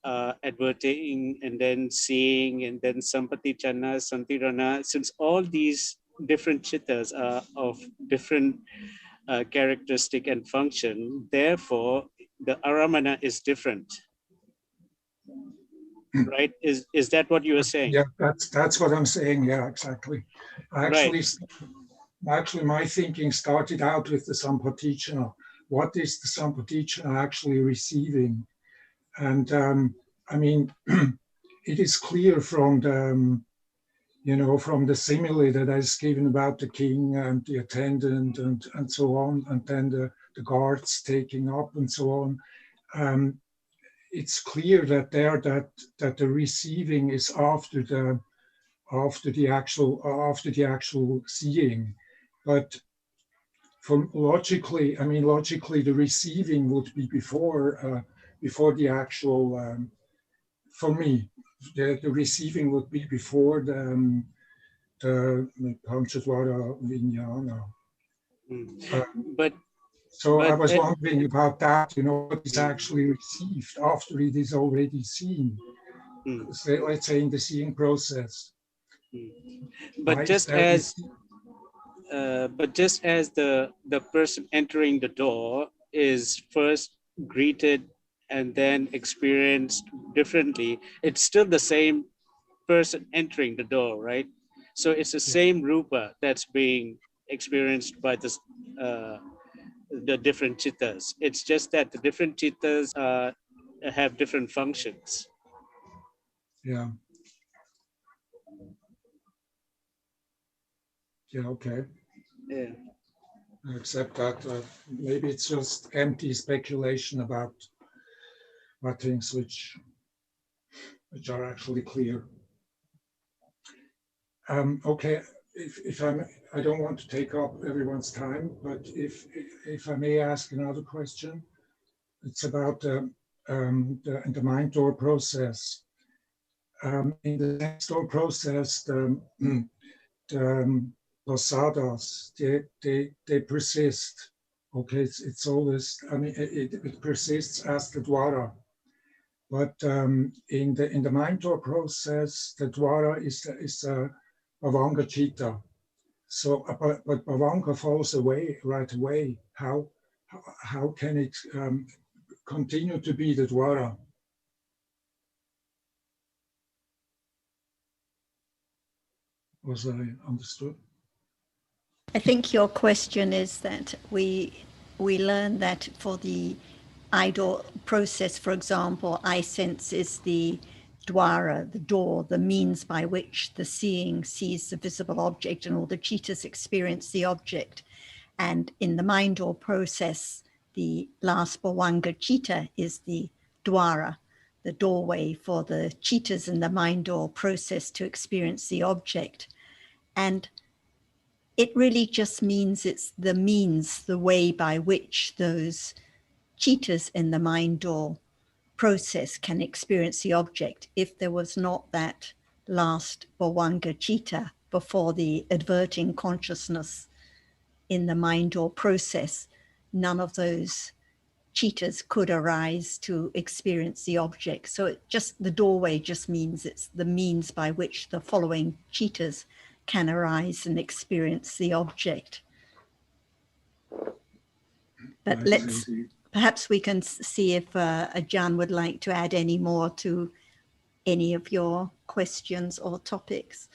adverting and then seeing and then sampati channa, santirana, since all these different chittas are of different characteristic and function, therefore the aramana is different, right? Is that what you are saying? Yeah, that's what I'm saying. Yeah, exactly. Actually, my thinking started out with the sampatichana. What is the sampatichana actually receiving? And it is clear from the from the simile that is given about the king and the attendant and so on, and then the guards taking up and so on. it's clear that that the receiving is after the actual seeing, but logically, the receiving would be before the actual. For me, the receiving would be before the Panchadwara Vijnana. But so I was wondering about that. What is actually received after it is already seen. Let's say in the seeing process. But just as the person entering the door is first greeted and then experienced differently, it's still the same person entering the door, right? So it's the same rupa that's being experienced by the different chittas. It's just that the different chittas have different functions. Yeah. Yeah, okay. Yeah. Except that maybe it's just empty speculation about things which are actually clear. Okay, if I don't want to take up everyone's time, but if I may ask another question, it's about the mind door process. In the sense door process, the prasadas, they persist. Okay, it's always, it persists as the dwara. But in the mind door process, the dwara is a bhavanga chitta. So, but bhavanga falls away right away. How can it continue to be the dwara? Was I understood? I think your question is that we learn that for the idol process, for example, I sense is the dwara, the door, the means by which the seeing sees the visible object and all the chittas experience the object. And in the mind door process, the last bhavanga chitta is the dwara, the doorway for the chittas in the mind door process to experience the object. And it really just means it's the means, the way by which those chittas in the mind door process can experience the object. If there was not that last bhavanga chitta before the adverting consciousness in the mind door process, none of those chittas could arise to experience the object. So it just, the doorway just means it's the means by which the following chittas can arise and experience the object. But perhaps we can see if Ajahn would like to add any more to any of your questions or topics.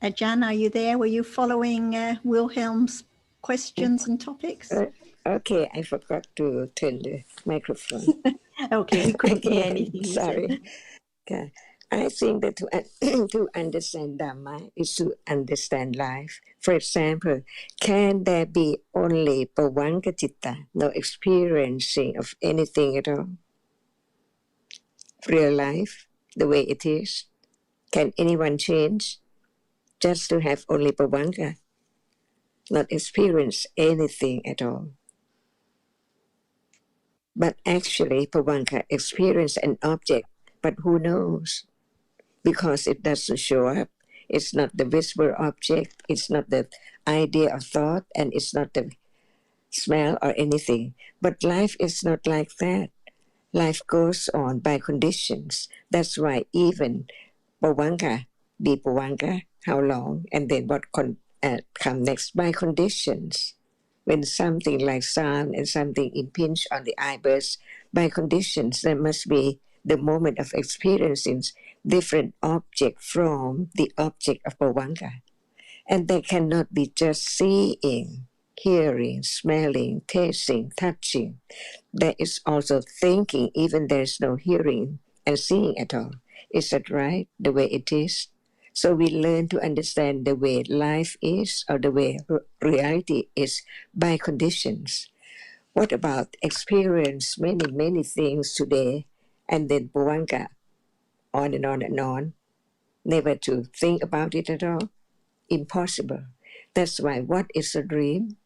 Ajahn, are you there? Were you following Wilhelm's questions and topics? Okay, I forgot to turn the microphone. Okay, we couldn't hear anything you Sorry. said. Okay. I think that to understand Dhamma is to understand life. For example, can there be only bhavanga citta, no experiencing of anything at all? Real life, the way it is. Can anyone change just to have only bhavanga, not experience anything at all? But actually, bhavanga experience an object, but who knows? Because it doesn't show up. It's not the visible object, it's not the idea of thought, and it's not the smell or anything. But life is not like that. Life goes on by conditions. That's why even bhavanga, be bhavanga, how long, and then what come next by conditions. When something like sound and something impinge on the eyeballs by conditions, there must be the moment of experiencing different object from the object of bhavanga. And they cannot be just seeing, hearing, smelling, tasting, touching. There is also thinking, even there is no hearing and seeing at all. Is that right, the way it is? So we learn to understand the way life is or the way reality is by conditions. What about experience many things today and then Bhuvanka, on and on and on, never to think about it at all? Impossible. That's why what is a dream?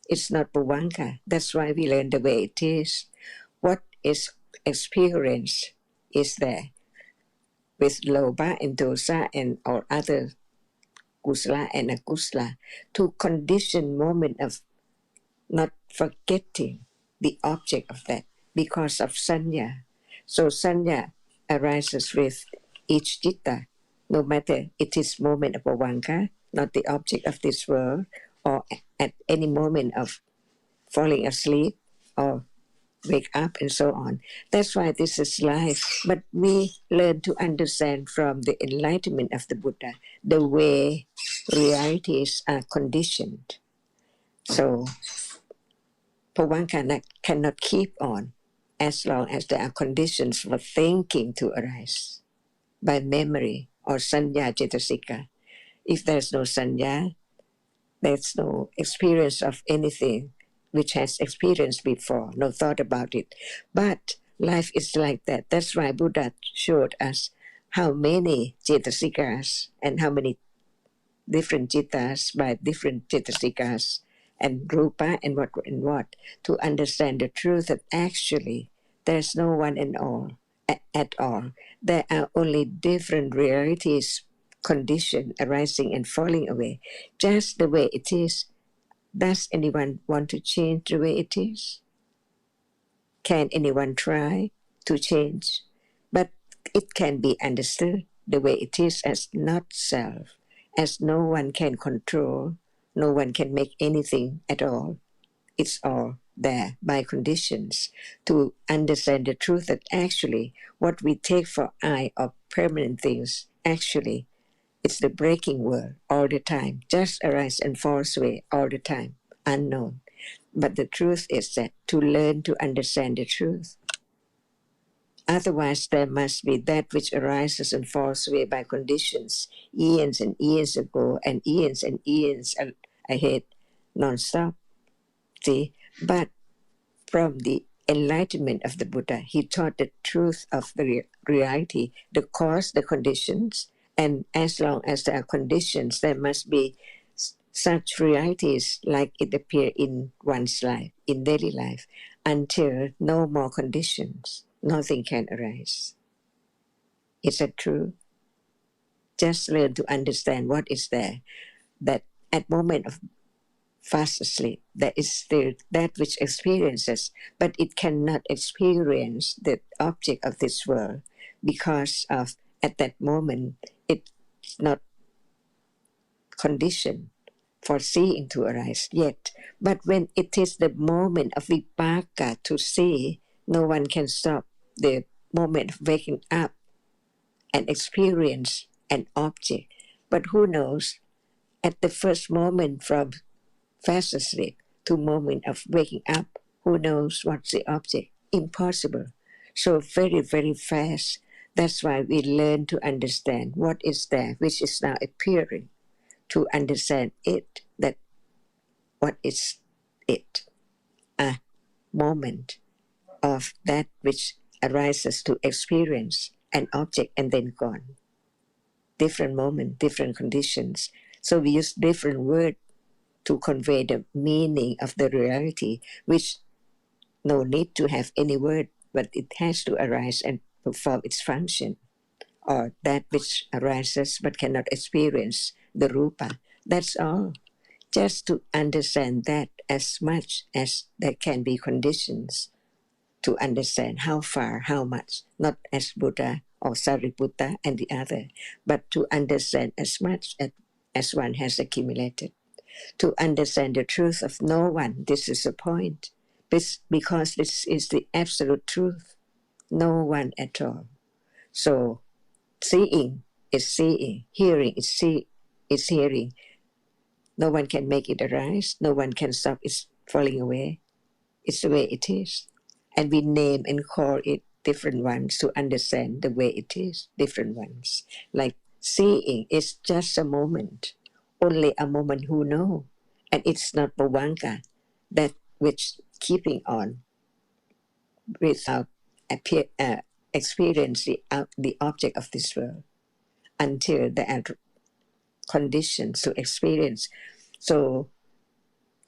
It's not Bhuvanka. That's why we learn the way it is. What is experience is there with Loba and Dosa and or other Kusala and Akusala to condition moment of not forgetting the object of that because of sanya. So sanya arises with each citta, no matter it is moment of Bhuvanka, not the object of this world, or at any moment of falling asleep or wake up and so on. That's why this is life. But we learn to understand from the enlightenment of the Buddha the way realities are conditioned. So Bhuvanka cannot keep on as long as there are conditions for thinking to arise by memory or sanya cetasika. If there's no sanya, there's no experience of anything which has experienced before, no thought about it. But life is like that. That's why Buddha showed us how many cetasikas and how many different cittas by different cetasikas and rupa and what to understand the truth that actually there's no one and all at all. There are only different realities, condition arising and falling away, just the way it is. Does anyone want to change the way it is? Can anyone try to change? But it can be understood the way it is as not self, as no one can control, no one can make anything at all. It's all there by conditions to understand the truth that actually what we take for I or permanent things, actually it's the breaking world all the time, just arise and falls away all the time, unknown. But the truth is that to learn to understand the truth. Otherwise, there must be that which arises and falls away by conditions, eons and eons ago, and eons ahead, non-stop. See? But from the enlightenment of the Buddha, he taught the truth of the reality, the cause, the conditions, and as long as there are conditions, there must be such realities like it appear in one's life, in daily life, until no more conditions, nothing can arise. Is that true? Just learn to understand what is there, that at moment of fast asleep, there is still that which experiences, but it cannot experience the object of this world because of at that moment it's not conditioned for seeing to arise yet. But when it is the moment of vipaka to see, no one can stop the moment of waking up and experience an object. But who knows, at the first moment from fast asleep to moment of waking up, who knows what's the object? Impossible. So very fast. That's why we learn to understand what is there, which is now appearing, to understand it, that what is it? A moment of that which arises to experience an object and then gone. Different moment, different conditions. So we use different words to convey the meaning of the reality, which no need to have any word, but it has to arise and perform its function, or that which arises but cannot experience the rupa. That's all. Just to understand that as much as there can be conditions to understand how far, how much, not as Buddha or Sariputta and the other, but to understand as much as one has accumulated. To understand the truth of no one, this is the point, because this is the absolute truth, no one at all. So seeing is seeing, hearing is hearing. No one can make it arise, no one can stop it falling away. It's the way it is. And we name and call it different ones to understand the way it is, different ones. Like Seeing is just a moment, only a moment who know, and it's not Bhavanka, that which keeping on without experience the object of this world until there are conditions to experience. So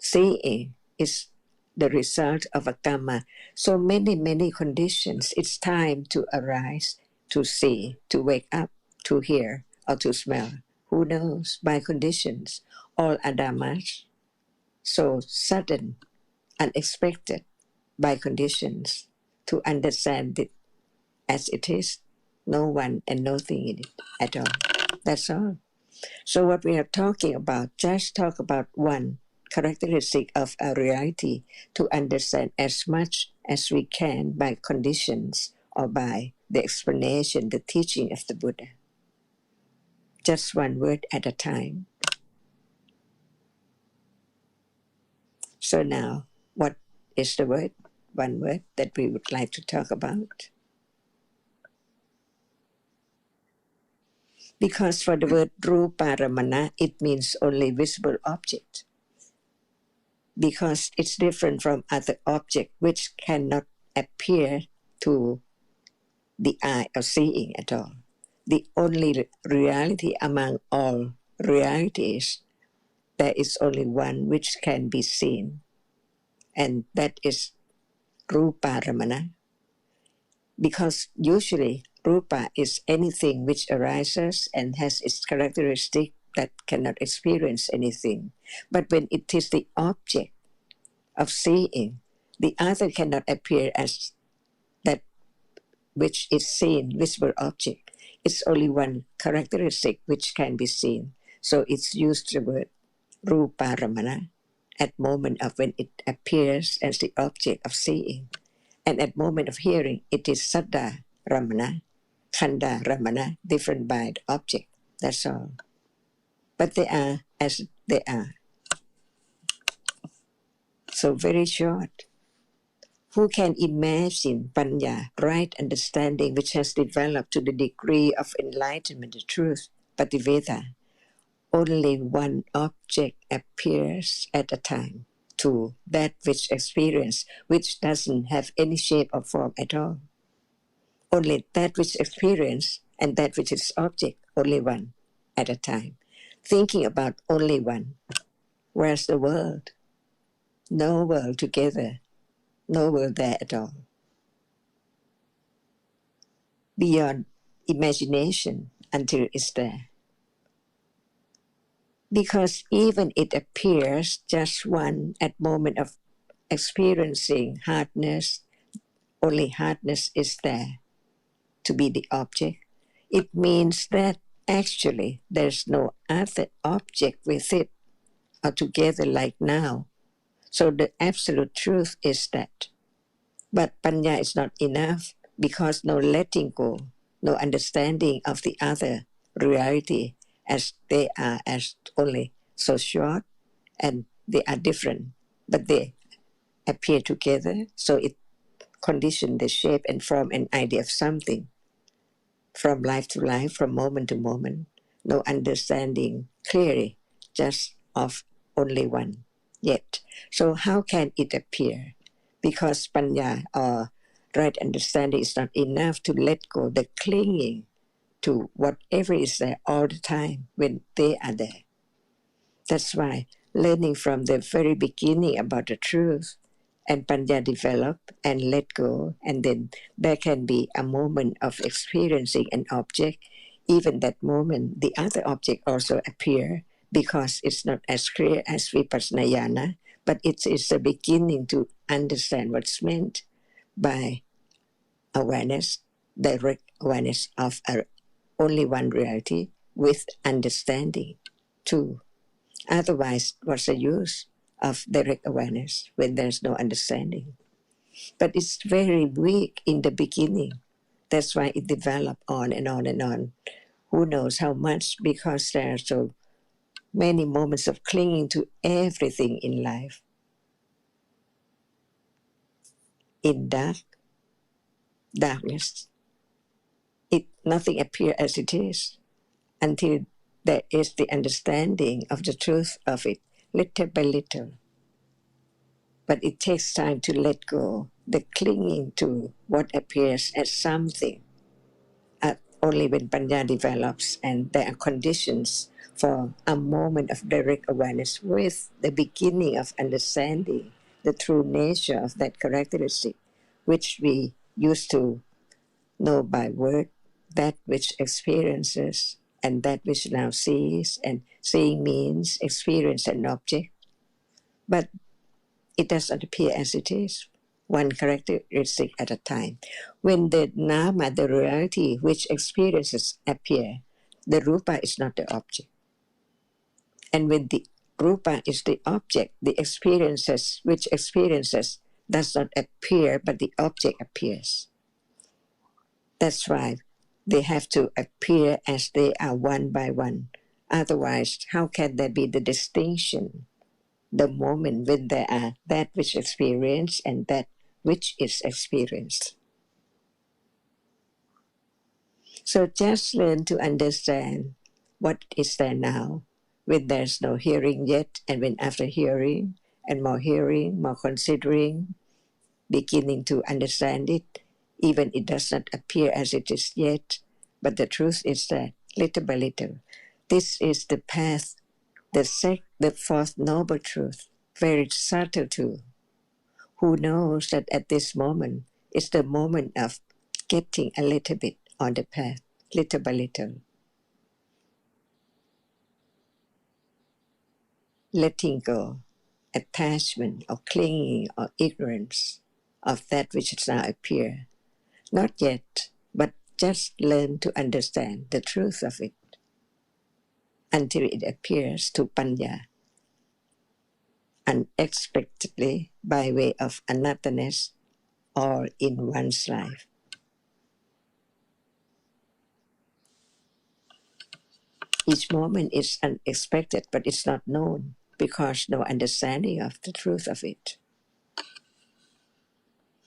seeing is the result of a karma. So many conditions. It's time to arise, to see, to wake up, to hear, or to smell. Who knows? By conditions. All are dhammas. So sudden, unexpected, by conditions. To understand it as it is, no one and nothing in it at all. That's all. So what we are talking about, just talk about one characteristic of a reality to understand as much as we can by conditions or by the explanation, the teaching of the Buddha. Just one word at a time. So now, what is the word? One word that we would like to talk about. Because for the word ruparamana, it means only visible object. Because it's different from other objects which cannot appear to the eye of seeing at all. The only reality among all realities, there is only one which can be seen, and that is ruparamana. Because usually rupa is anything which arises and has its characteristic that cannot experience anything. But when it is the object of seeing, the other cannot appear as that which is seen, visible object. It's only one characteristic which can be seen. So it's used the word ruparamana at moment of when it appears as the object of seeing. And at moment of hearing, it is saddha ramana, khanda ramana, different by the object. That's all. But they are as they are. So very short. Who can imagine panya, right understanding, which has developed to the degree of enlightenment, the truth, pativeda? Only one object appears at a time to that which experience, which doesn't have any shape or form at all. Only that which experience and that which is object, only one at a time. Thinking about only one. Where's the world? No world together. No world there at all. Beyond imagination until it's there. Because even it appears just one at moment of experiencing hardness, only hardness is there to be the object. It means that actually there's no other object with it or together like now. So the absolute truth is that. But panya is not enough because no letting go, no understanding of the other reality as they are as only so short and they are different, but they appear together. So it conditions the shape and form and idea of something from life to life, from moment to moment. No understanding clearly, just of only one yet. So how can it appear? Because panya or right understanding is not enough to let go the clinging to whatever is there all the time when they are there. That's why learning from the very beginning about the truth and panya develop and let go, and then there can be a moment of experiencing an object. Even that moment, the other object also appear because it's not as clear as vipassana jnana, but it is the beginning to understand what's meant by awareness, direct awareness of only one reality with understanding too. Otherwise, what's the use of direct awareness when there's no understanding? But it's very weak in the beginning. That's why it developed on and on and on. Who knows how much, because there are so many moments of clinging to everything in life. In darkness, nothing appears as it is until there is the understanding of the truth of it, little by little. But it takes time to let go, the clinging to what appears as something. Only when Panya develops and there are conditions for a moment of direct awareness with the beginning of understanding the true nature of that characteristic, which we used to know by word, that which experiences and that which now sees, and seeing means experience an object, but it does not appear as it is, one characteristic at a time. When the Nama, the reality which experiences appear, the Rupa is not the object. And when the Rupa is the object, the experiences which experiences does not appear, but the object appears. That's why they have to appear as they are one by one. Otherwise, how can there be the distinction? The moment when there are that which experience and that which is experienced. So just learn to understand what is there now, when there's no hearing yet, and when after hearing, and more considering, beginning to understand it, even it does not appear as it is yet, but the truth is that little by little, this is the path, the fourth noble truth, very subtle too. Who knows that at this moment is the moment of getting a little bit on the path, little by little. Letting go, attachment or clinging or ignorance of that which does now appear. Not yet, but just learn to understand the truth of it until it appears to Panya unexpectedly by way of anothernness or in one's life. Each moment is unexpected, but it's not known because no understanding of the truth of it.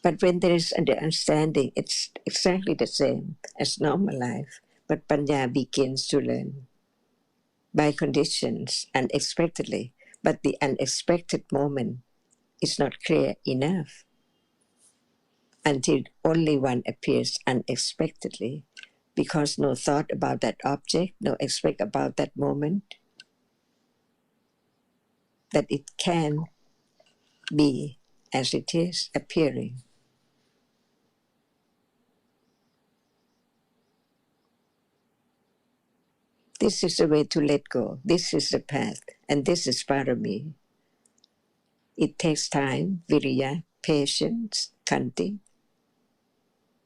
But when there is understanding, it's exactly the same as normal life, but Panya begins to learn by conditions unexpectedly, but the unexpected moment is not clear enough until only one appears unexpectedly, because no thought about that object, no expect about that moment, that it can be as it is appearing. This is the way to let go. This is the path, and this is parami. It takes time, viriya, patience, khanti,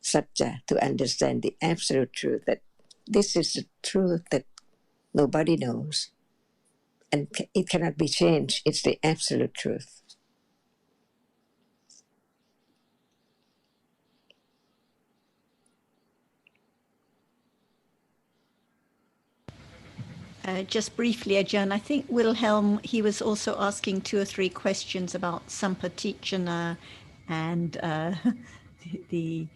satya, to understand the absolute truth, that this is the truth that nobody knows, and it cannot be changed. It's the absolute truth. Just briefly, Ajahn, I think Wilhelm, he was also asking 2 or 3 questions about sampatichana and the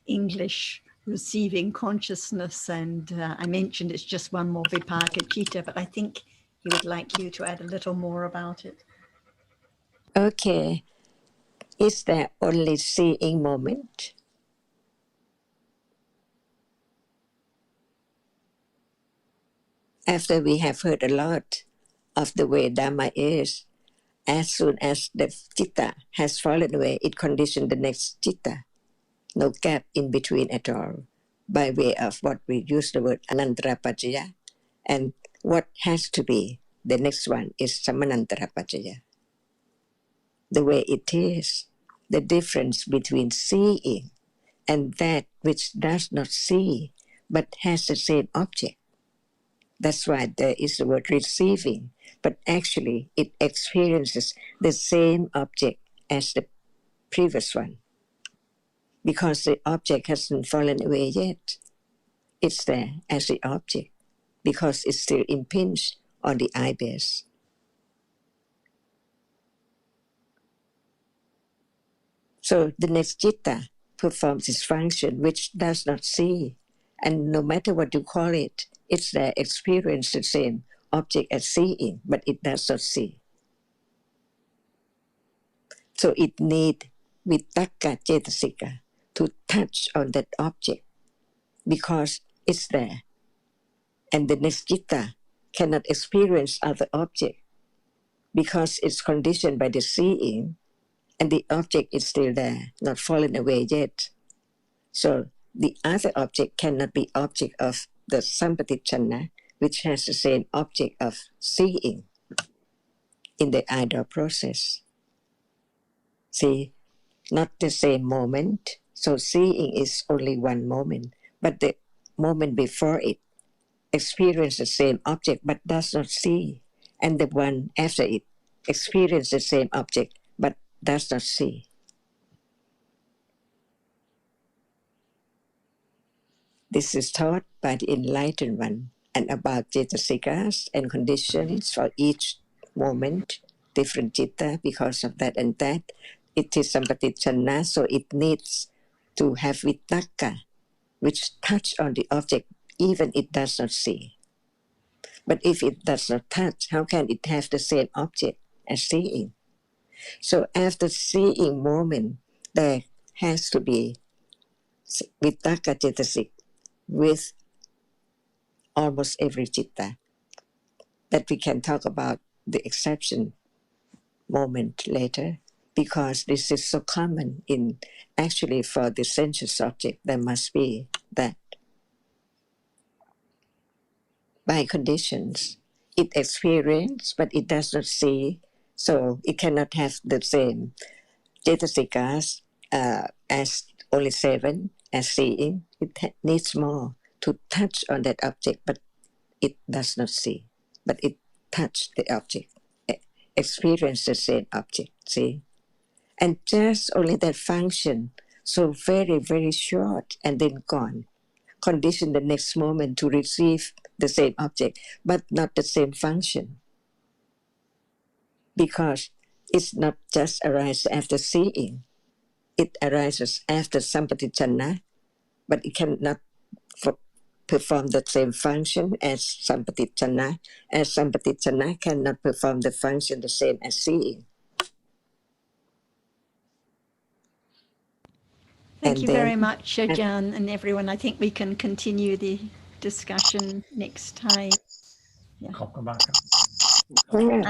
English receiving consciousness, and I mentioned it's just one more vipaka citta, but I think he would like you to add a little more about it. Okay, is there only seeing moment? After we have heard a lot of the way Dhamma is, as soon as the citta has fallen away, it conditions the next citta. No gap in between at all, by way of what we use the word anantarapajaya. And what has to be, the next one is samanantarapajaya. The way it is, the difference between seeing and that which does not see, but has the same object. That's why there is the word receiving, but actually it experiences the same object as the previous one, because the object hasn't fallen away yet. It's there as the object, because it's still impinged on the eye base. So the next citta performs its function, which does not see, and no matter what you call it, it's there, experience the same object as seeing, but it does not see. So it need vitakka cetasika to touch on that object because it's there. And the next citta cannot experience other object because it's conditioned by the seeing and the object is still there, not fallen away yet. So the other object cannot be object of the sampatichana, which has the same object of seeing in the idle process. See, not the same moment. So seeing is only one moment, but the moment before it experience the same object but does not see, and the one after it experience the same object but does not see. This is taught by the enlightened one, and about cetasikas and conditions for each moment, different citta because of that and that. It is sampatichana, so it needs to have vitakka, which touch on the object even it does not see. But if it does not touch, how can it have the same object as seeing? So after seeing moment, there has to be vitakka cetasik with almost every citta. That we can talk about the exception moment later, because this is so common in actually for the sensuous object, there must be that. By conditions, it experiences, but it does not see, so it cannot have the same cetasikas as only 7 as seeing. It needs more to touch on that object, but it does not see. But it touched the object, experience the same object, see? And just only that function, so very, very short and then gone. Condition the next moment to receive the same object, but not the same function. Because it's not just arises after seeing, it arises after sampatichana, but it cannot perform the same function as sampatichana, as sampatichana cannot perform the function the same as seeing. Thank you very much, Ajahn, and everyone. I think we can continue the discussion next time. Yeah. ขอบคุณมากครับ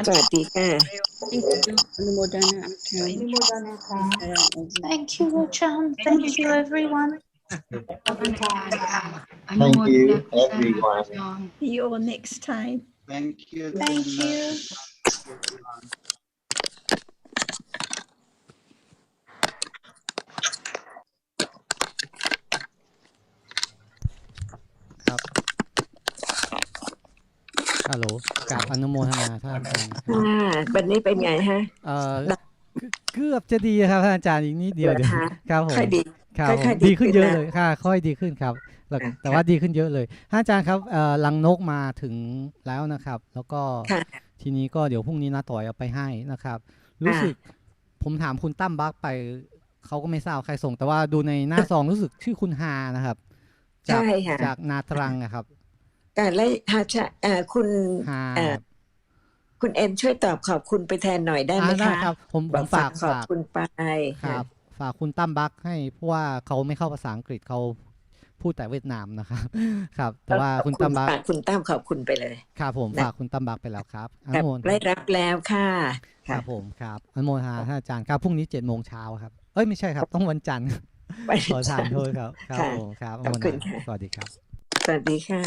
สวัสดีค่ะ Thank you. Anumodana Acharya. Thank you, Ajahn. Thank you, everyone. Thank you, everyone. See you all next time. Thank you. Thank you.ฮัลโหลกราบอนุโมทนาท่านอาจารย์ วันนี้เป็นไงฮะ เกือบจะดีครับท่านอาจารย์อีกนิดเดียวครับผม ค่อยดี ครับ ค่อยๆ ดีขึ้นเยอะ นะ เลยค่ะค่อยดีขึ้นครับแต่ว่าดีขึ้นเยอะเลยท่านอาจารย์ครับลังนกมาถึงแล้วนะครับ แล้วก็ทีนี้ก็เดี๋ยวพรุ่งนี้น้าต่อยเอาไปให้นะครับ รู้สึกผมถามคุณตั้มบักไปเขาก็ไม่ทราบใครส่ง แต่ว่าดูในหน้าซองรู้สึกชื่อคุณฮานะครับจากนาตรังนะครับ และคุณเอ็มช่วยตอบขอบคุณไปแทนหน่อยได้ไหมคะ ครับผมฝากขอบคุณไป ครับฝากคุณตั้มบักให้เพราะว่าเขาไม่เข้าภาษาอังกฤษเขาพูดแต่เวียดนามนะครับครับแต่ว่าคุณตั้มบักคุณตั้มขอบคุณไปเลยครับผมฝากคุณตั้มบักไปแล้วครับอนุโมทนา ได้รับแล้วค่ะครับผมครับอนุโมทนาท่านอาจารย์ครับพรุ่งนี้ 7:00 นครับเอ้ยไม่ใช่ครับต้องวันจันทร์ขอทานโทษครับครับผมครับอนุโมทนาสวัสดีครับสวัสดีค่ะ